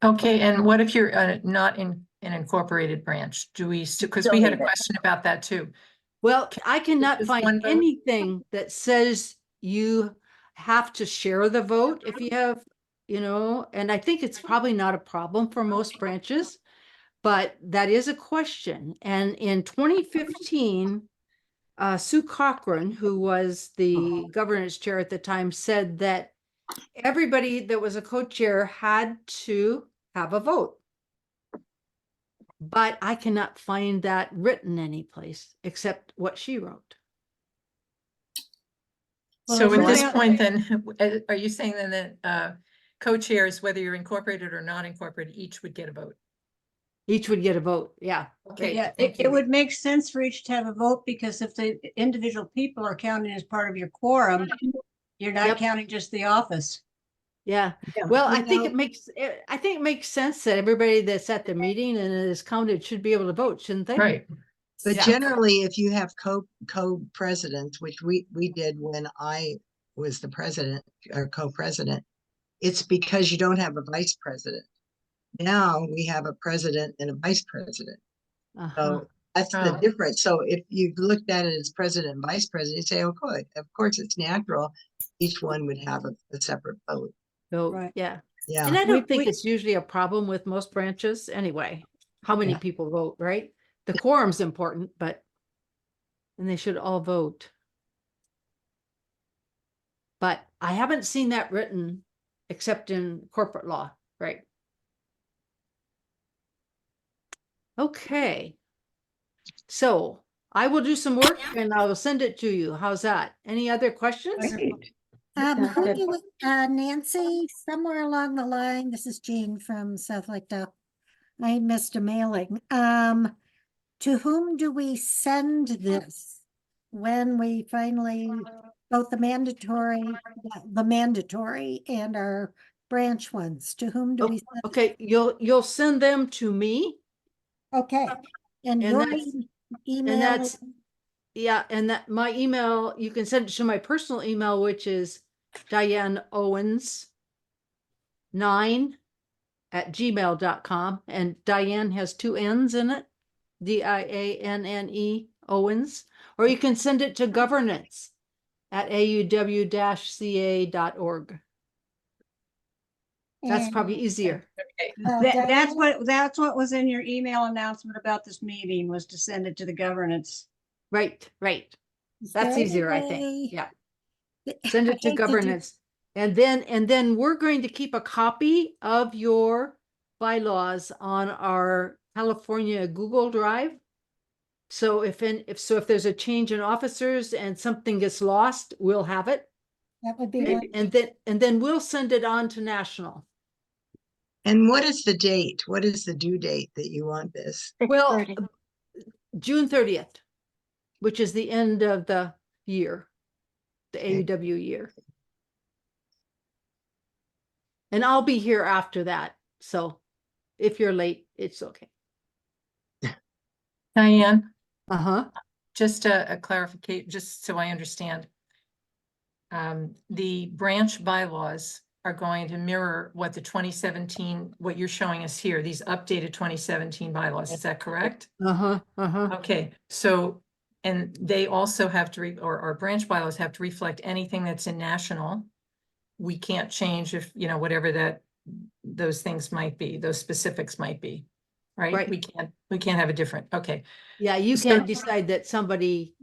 Okay, and what if you're not in an incorporated branch? Do we still, because we had a question about that too. Well, I cannot Just find one vote? anything that says you have to share the vote if you have, you know, and I think it's probably not a problem for most branches, but that is a question. And in 2015, Sue Cochran, who was the governance chair at the time, said that everybody that was a co-chair had to have a vote. But I cannot find that written anyplace except what she wrote. Well, So there's at this really- point then, are you saying then that co-chairs, whether you're incorporated or not incorporated, each would get a vote? Each would get a vote, yeah. Okay, Yeah, thank it you. would make sense for each to have a vote, because if the individual people are counted as part of your quorum, you're not Yep. counting just the office. Yeah, Yeah. well, I You think know- I think it makes sense that everybody that's at the meeting and is counted should be able to vote, shouldn't they? Right. But Yeah. generally, if you have co-presidents, which we did when I was the president or co-president, it's because you don't have a vice president. Now we have a president and a vice president. Uh-huh. So that's the Oh. difference. So if you looked at it as president and vice president, you say, oh, good. Of course, it's natural. Each one would have a separate vote. So, Right. yeah. Yeah. And I don't We- think we- it's usually a problem with most branches anyway. How many Yeah. people vote, right? The quorum's important, but and they should all vote. But I haven't seen that written except in corporate law, right? Okay. So I will do some work and I will send it to you. How's that? Any other questions? Who do we, Nancy, somewhere along the line, this is Jean from South Lake Dock. I missed a mailing. To whom do we send this when we finally, both the mandatory and our branch ones? To whom do we send? Okay, you'll send them to me. Okay, and And your that's- email. And that's, yeah, and that my email, you can send it to my personal email, which is Diane Owens 9@gmail.com. And Diane has 2 N's in it, DIANNE Owens, or you can send it to governance@auw-ca.org. That's And- probably easier. That's what was in your email announcement about this meeting, was to send it to the governance. Right. Is That's there easier, I any think. way- Yeah. I Send it to hate do- governance. And then we're going to keep a copy of your bylaws on our California Google Drive. So if there's a change in officers and something gets lost, we'll have it. That would be And, one. and then we'll send it on to national. And what is the date? What is the due date that you want this? Well, June 30th, which is the end of the year, the AUW year. And I'll be here after that. So if you're late, it's okay. Diane, Uh-huh. just a clarification, just so I understand. The branch bylaws are going to mirror what the 2017, what you're showing us here, these updated 2017 bylaws, is that correct? Uh-huh. Uh-huh. Okay, so, and they also have to, or our branch bylaws have to reflect anything that's in national. We can't change if, whatever those things might be, those specifics might be, right? Right. We can't have a different, okay. Yeah, you So- can't decide that somebody,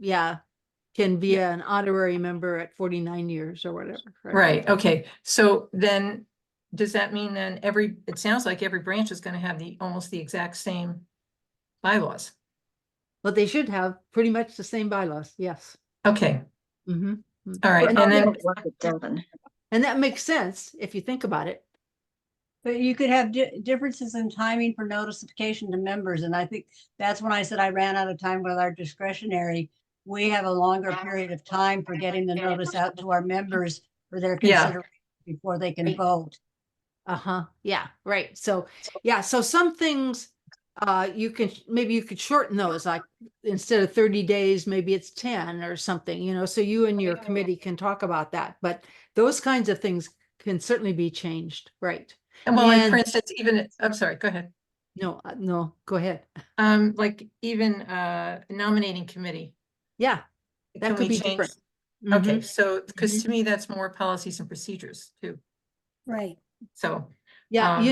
can be an honorary member at 49 years or whatever. Right, okay, so then, does that mean then it sounds like every branch is gonna have almost the exact same bylaws? But they should have pretty much the same bylaws, yes. Okay, Mm-hmm. all right, and then, And that makes sense if you think about it. But you could have differences in timing for notification to members, and I think that's when I said I ran out of time with our discretionary. We have a longer period of time for getting the notice out to our members for their Yeah. consideration before they can vote. Uh-huh. Yeah, right. So some things maybe you could shorten those, like instead of 30 days, maybe it's 10 or something, so you and your committee can talk about that. But those kinds of things can certainly be changed, right? and well, like, for And- instance, even, I'm sorry, go ahead. No, go ahead. Like even nominating committee. Yeah, that Can could we be change? different. Okay, Mhm. so, because to me, that's more policies and procedures too. Right. So, Yeah, um,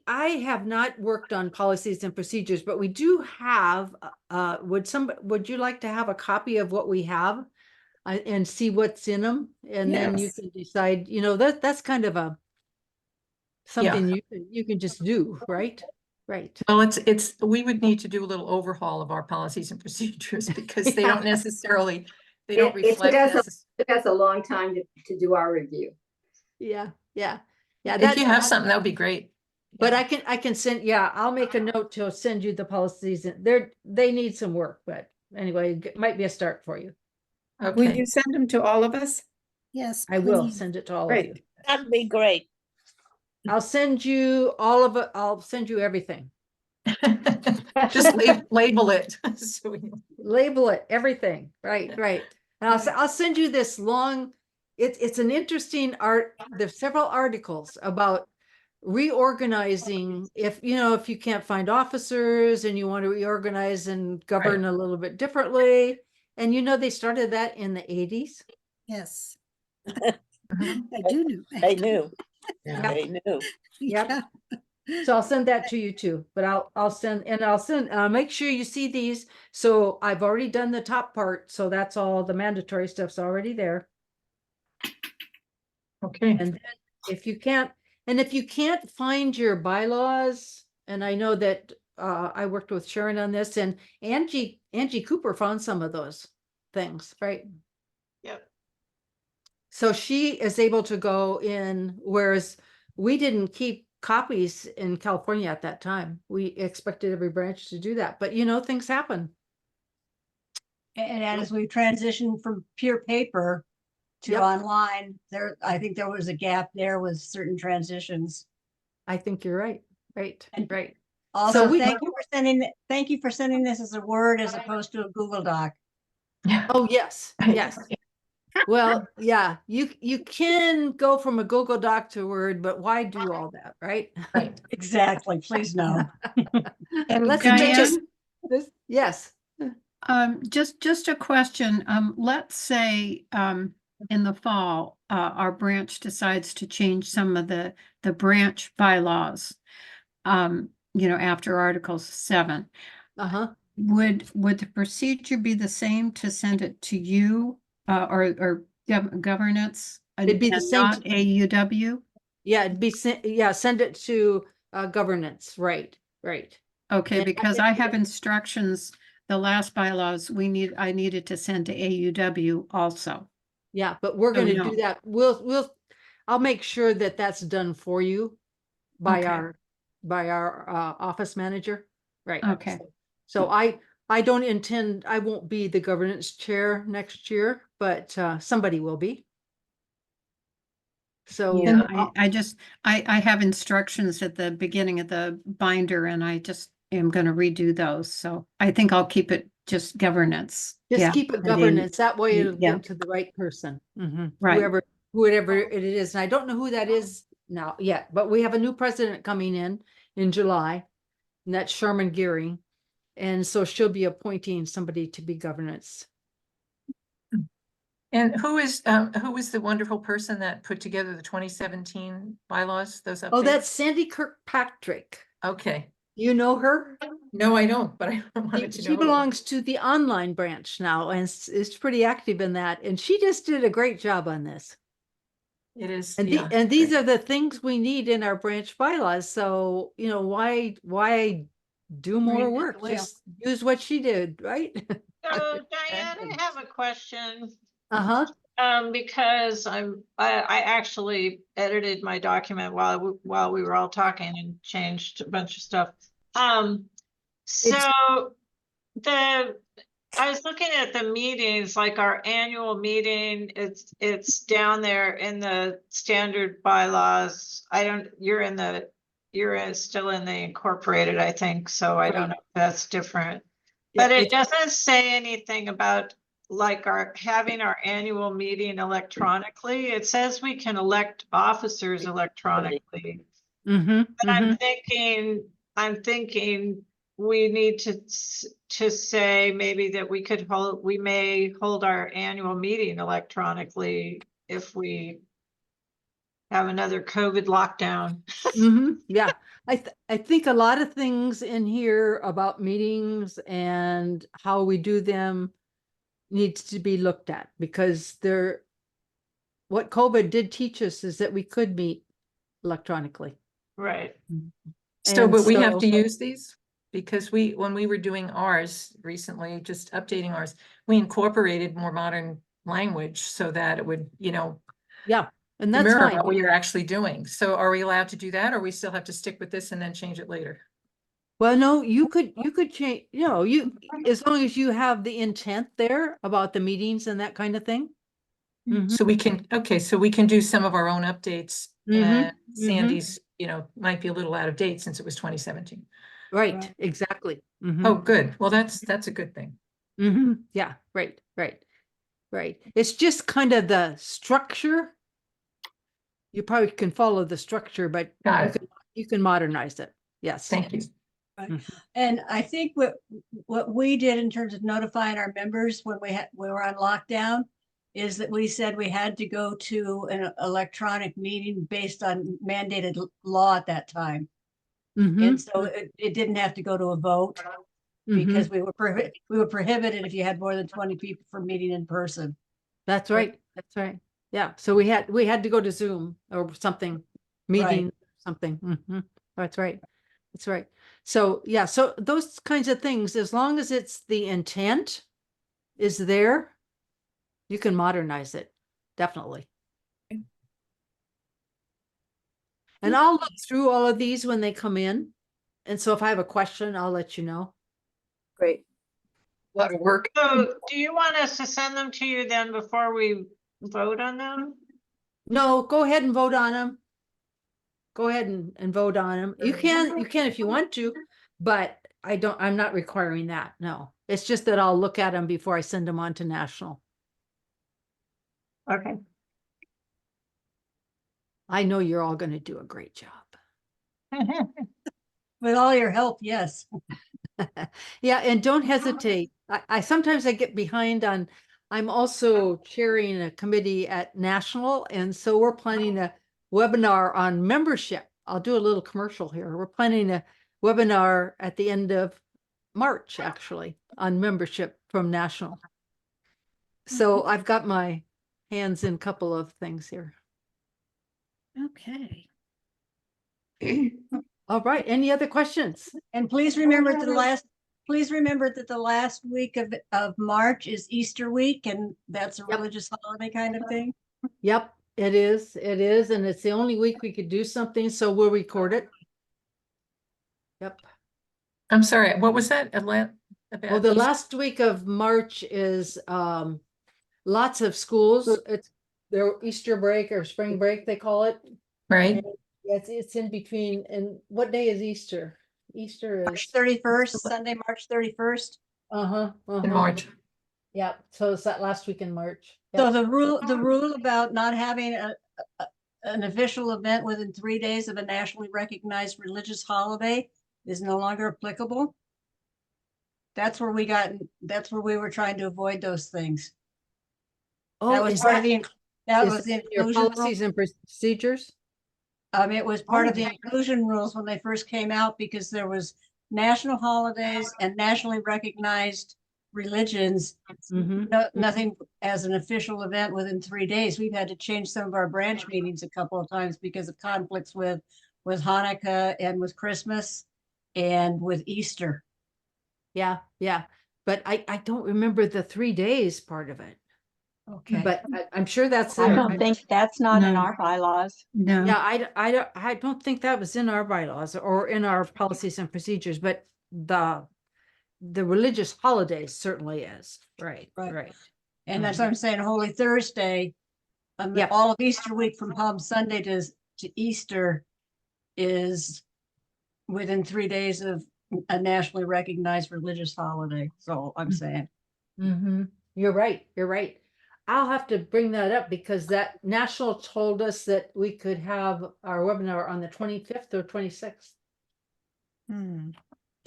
I have not worked on policies and procedures, but we do have, would you like to have a copy of what we have? And see what's in them, and then you Yes. can decide, that's kind of a something you can just do, right? Right. well, we would need to do a little overhaul of our policies and procedures because they don't necessarily, they don't reflect this. It took us a long time to do our review. Yeah. If you have something, that would be great. But I can send, I'll make a note to send you the policies. They need some work, but anyway, it might be a start for you. Will Okay. you send them to all of us? Yes, I will please. send it to all of you. Great. That'd be great. I'll send you all of it. I'll send you everything. Just label it. So we know. Label it, everything. Right. And I'll send you this long, it's an interesting there's several articles about reorganizing if you can't find officers and you want to reorganize and govern a little bit differently. And they started that in the 80s. Yes. Mhm. I do know. They knew. Yeah. They knew. Yep. So I'll send that to you too, but I'll make sure you see these. So I've already done the top part. So that's all the mandatory stuff's already there. Okay. And then if you can't find your bylaws, and I know that I worked with Sharon on this, and Angie Cooper found some of those things, right? Yep. So she is able to go in, whereas we didn't keep copies in California at that time. We expected every branch to do that, but things happen. And as we transition from pure paper to Yep. online, I think there was a gap there with certain transitions. I think you're right. Right. Also, So thank you for sending this as a Word as opposed to a Google Doc. Oh, yes. Well, yeah, you can go from a Google Doc to Word, but why do all that, right? Right. Exactly. Please no. And Let's Diane? yes. Just a question. Let's say, in the fall, our branch decides to change some of the branch bylaws. After Article 7. Would the procedure be the same to send it to you, or governance? It'd be the and same not AUW? Yeah, it'd be send it to governance, right. Okay, And because I have instructions, the last bylaws, I needed to send to AUW also. Yeah, but we're So gonna no. do that. I'll make sure that that's done for you by Okay. our office manager, right? Okay. So I won't be the governance chair next year, but somebody will be. So Yeah, I have instructions at the beginning of the binder, and I just am gonna redo those, so I think I'll keep it just governance. just Yeah, keep it and then- governance, that way it'll yeah. get to the right person. Right. Whoever it is, and I don't know who that is now yet, but we have a new president coming in July, and that's Sherman Gearing. And so she'll be appointing somebody to be governance. And who is the wonderful person that put together the 2017 bylaws, those updates? Oh, that's Sandy Kirkpatrick. Okay. You know her? No, I don't, but I wanted to know. She belongs to the online branch now and is pretty active in that. And she just did a great job on this. It is. And Yeah, and these are the things we need in our branch bylaws. So, why do more Reinvent work? the wheel. Just use what she did, right? So Diane, I have a question. Uh-huh. Because I actually edited my document while we were all talking and changed a bunch of stuff. So I was looking at the meetings, like our annual meeting, it's down there in the standard bylaws. You're still in the incorporated, I think, so I don't know if that's different. But it doesn't say anything about like having our annual meeting electronically. It says we can elect officers electronically. Mm-hmm. But I'm thinking we need to say maybe that we may hold our annual meeting electronically if we have another COVID lockdown. Yeah, I think a lot of things in here about meetings and how we do them needs to be looked at, because what COVID did teach us is that we could meet electronically. Right. So, And but we have so- to use these? Because when we were doing ours recently, just updating ours, we incorporated more modern language so that it would, Yeah, and that's mirror fine. what we are actually doing. So are we allowed to do that, or we still have to stick with this and then change it later? Well, no, you could change, as long as you have the intent there about the meetings and that kind of thing. So we can, so we can do some of our own updates, and Sandy's, might be a little out of date since it was 2017. Right, exactly. Oh, good. Well, that's a good thing. Yeah, right. It's just kind of the structure. You probably can follow the structure, but you can modernize it. Yes. Thank you. Right. And I think what we did in terms of notifying our members when we were on lockdown is that we said we had to go to an electronic meeting based on mandated law at that time. And so it didn't have to go to a vote because we were prohibited if you had more than 20 people from meeting in person. That's right. That's right. Yeah. So we had to go to Zoom or something, meeting, something. That's right. That's right. So yeah, so those kinds of things, as long as it's the intent is there, you can modernize it. Definitely. And I'll look through all of these when they come in. And so if I have a question, I'll let you know. Great. A lot of work. So do you want us to send them to you then before we vote on them? No, go ahead and vote on them. Go ahead and vote on them. You can if you want to, but I'm not requiring that. No, it's just that I'll look at them before I send them on to national. Okay. I know you're all going to do a great job. With all your help, yes. Yeah, and don't hesitate. I sometimes I get behind on, I'm also chairing a committee at national, and so we're planning a webinar on membership. I'll do a little commercial here. We're planning a webinar at the end of March, actually, on membership from national. So I've got my hands in a couple of things here. Okay. All right. Any other questions? And please remember that the last week of March is Easter week, and that's a religious holiday kind of thing. Yep, it is. It is. And it's the only week we could do something. So we'll record it. Yep. I'm sorry, what was that? Well, the last week of March is lots of schools. It's their Easter break or spring break, they call it. Right. And it's in between. And what day is Easter? Easter is March 31st, Sunday, March 31st. In March. Yeah. So it's that last week in March. So Yep. the rule about not having an official event within 3 days of a nationally recognized religious holiday is no longer applicable. That's where we were trying to avoid those things. That was is part of that- that is was the that your inclusion rule. policies and procedures? It was part of the inclusion rules when they first came out because there was national holidays and nationally recognized religions. Nothing as an official event within 3 days. We've had to change some of our branch meetings a couple of times because of conflicts with Hanukkah and with Christmas and with Easter. Yeah. But I don't remember the 3 days part of it. Okay. But I'm sure that's I in- don't think that's not in No. our bylaws. No. Yeah, I don't think that was in our bylaws or in our policies and procedures, but the religious holidays certainly is. Right. And that's what I'm saying, Holy Thursday, Yep. all of Easter week from Palm Sunday to Easter is within 3 days of a nationally recognized religious holiday. So I'm saying. You're right. I'll have to bring that up because that national told us that we could have our webinar on the 25th or 26th. And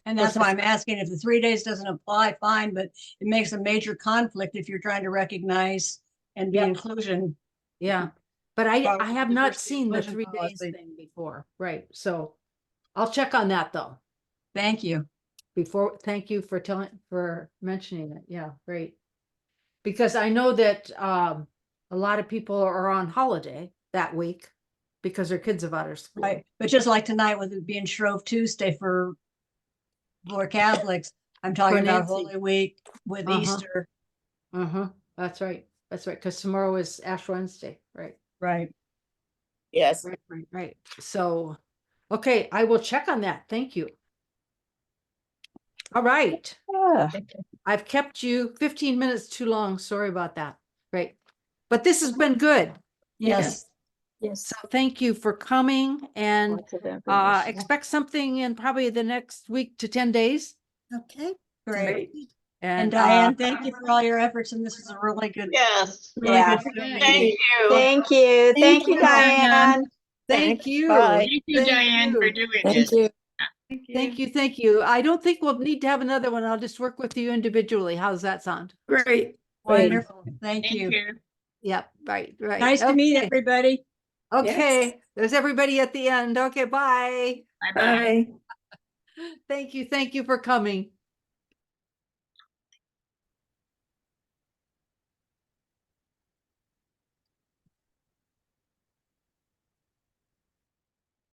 that's why I'm asking if the 3 days doesn't apply, fine, but it makes a major conflict if you're trying to recognize and be inclusion. Yeah. But I Probably have not diversity seen the inclusion 3 days policy. thing before, right? So I'll check on that though. Thank you. Thank you for mentioning it. Yeah, great. Because I know that a lot of people are on holiday that week because their kids have out of school. Right, but just like tonight with it being Shrove Tuesday for Catholics, I'm talking about Nancy. Holy Week with Uh-huh. Easter. That's right. That's right. Because tomorrow is Ash Wednesday, right? Right. Yes. Right. So, okay, I will check on that. Thank you. All right. I've kept you 15 minutes too long. Sorry about that. Right. But this has been good. Yes. Yes. So thank you for coming and Lots of information. expect something in probably the next week to 10 days. Okay. Great. And And Diane, thank you for all your efforts. And this is a really good, Yes. really Yeah. good Zoom Thank meeting. you. Thank you. Thank you, Diane. Thank Thanks. you. Bye. Thank you, Thank Diane, for you. doing Thank this. you. Thank you. Thank you. I don't think we'll need to have another one. I'll just work with you individually. How's that sound? Great. Wonderful. Thank Thank you. you. Yep. Right. Right. Nice to meet Okay. everybody. Okay. There's everybody at the end. Okay. Bye. Bye-bye. Bye. Thank you. Thank you for coming.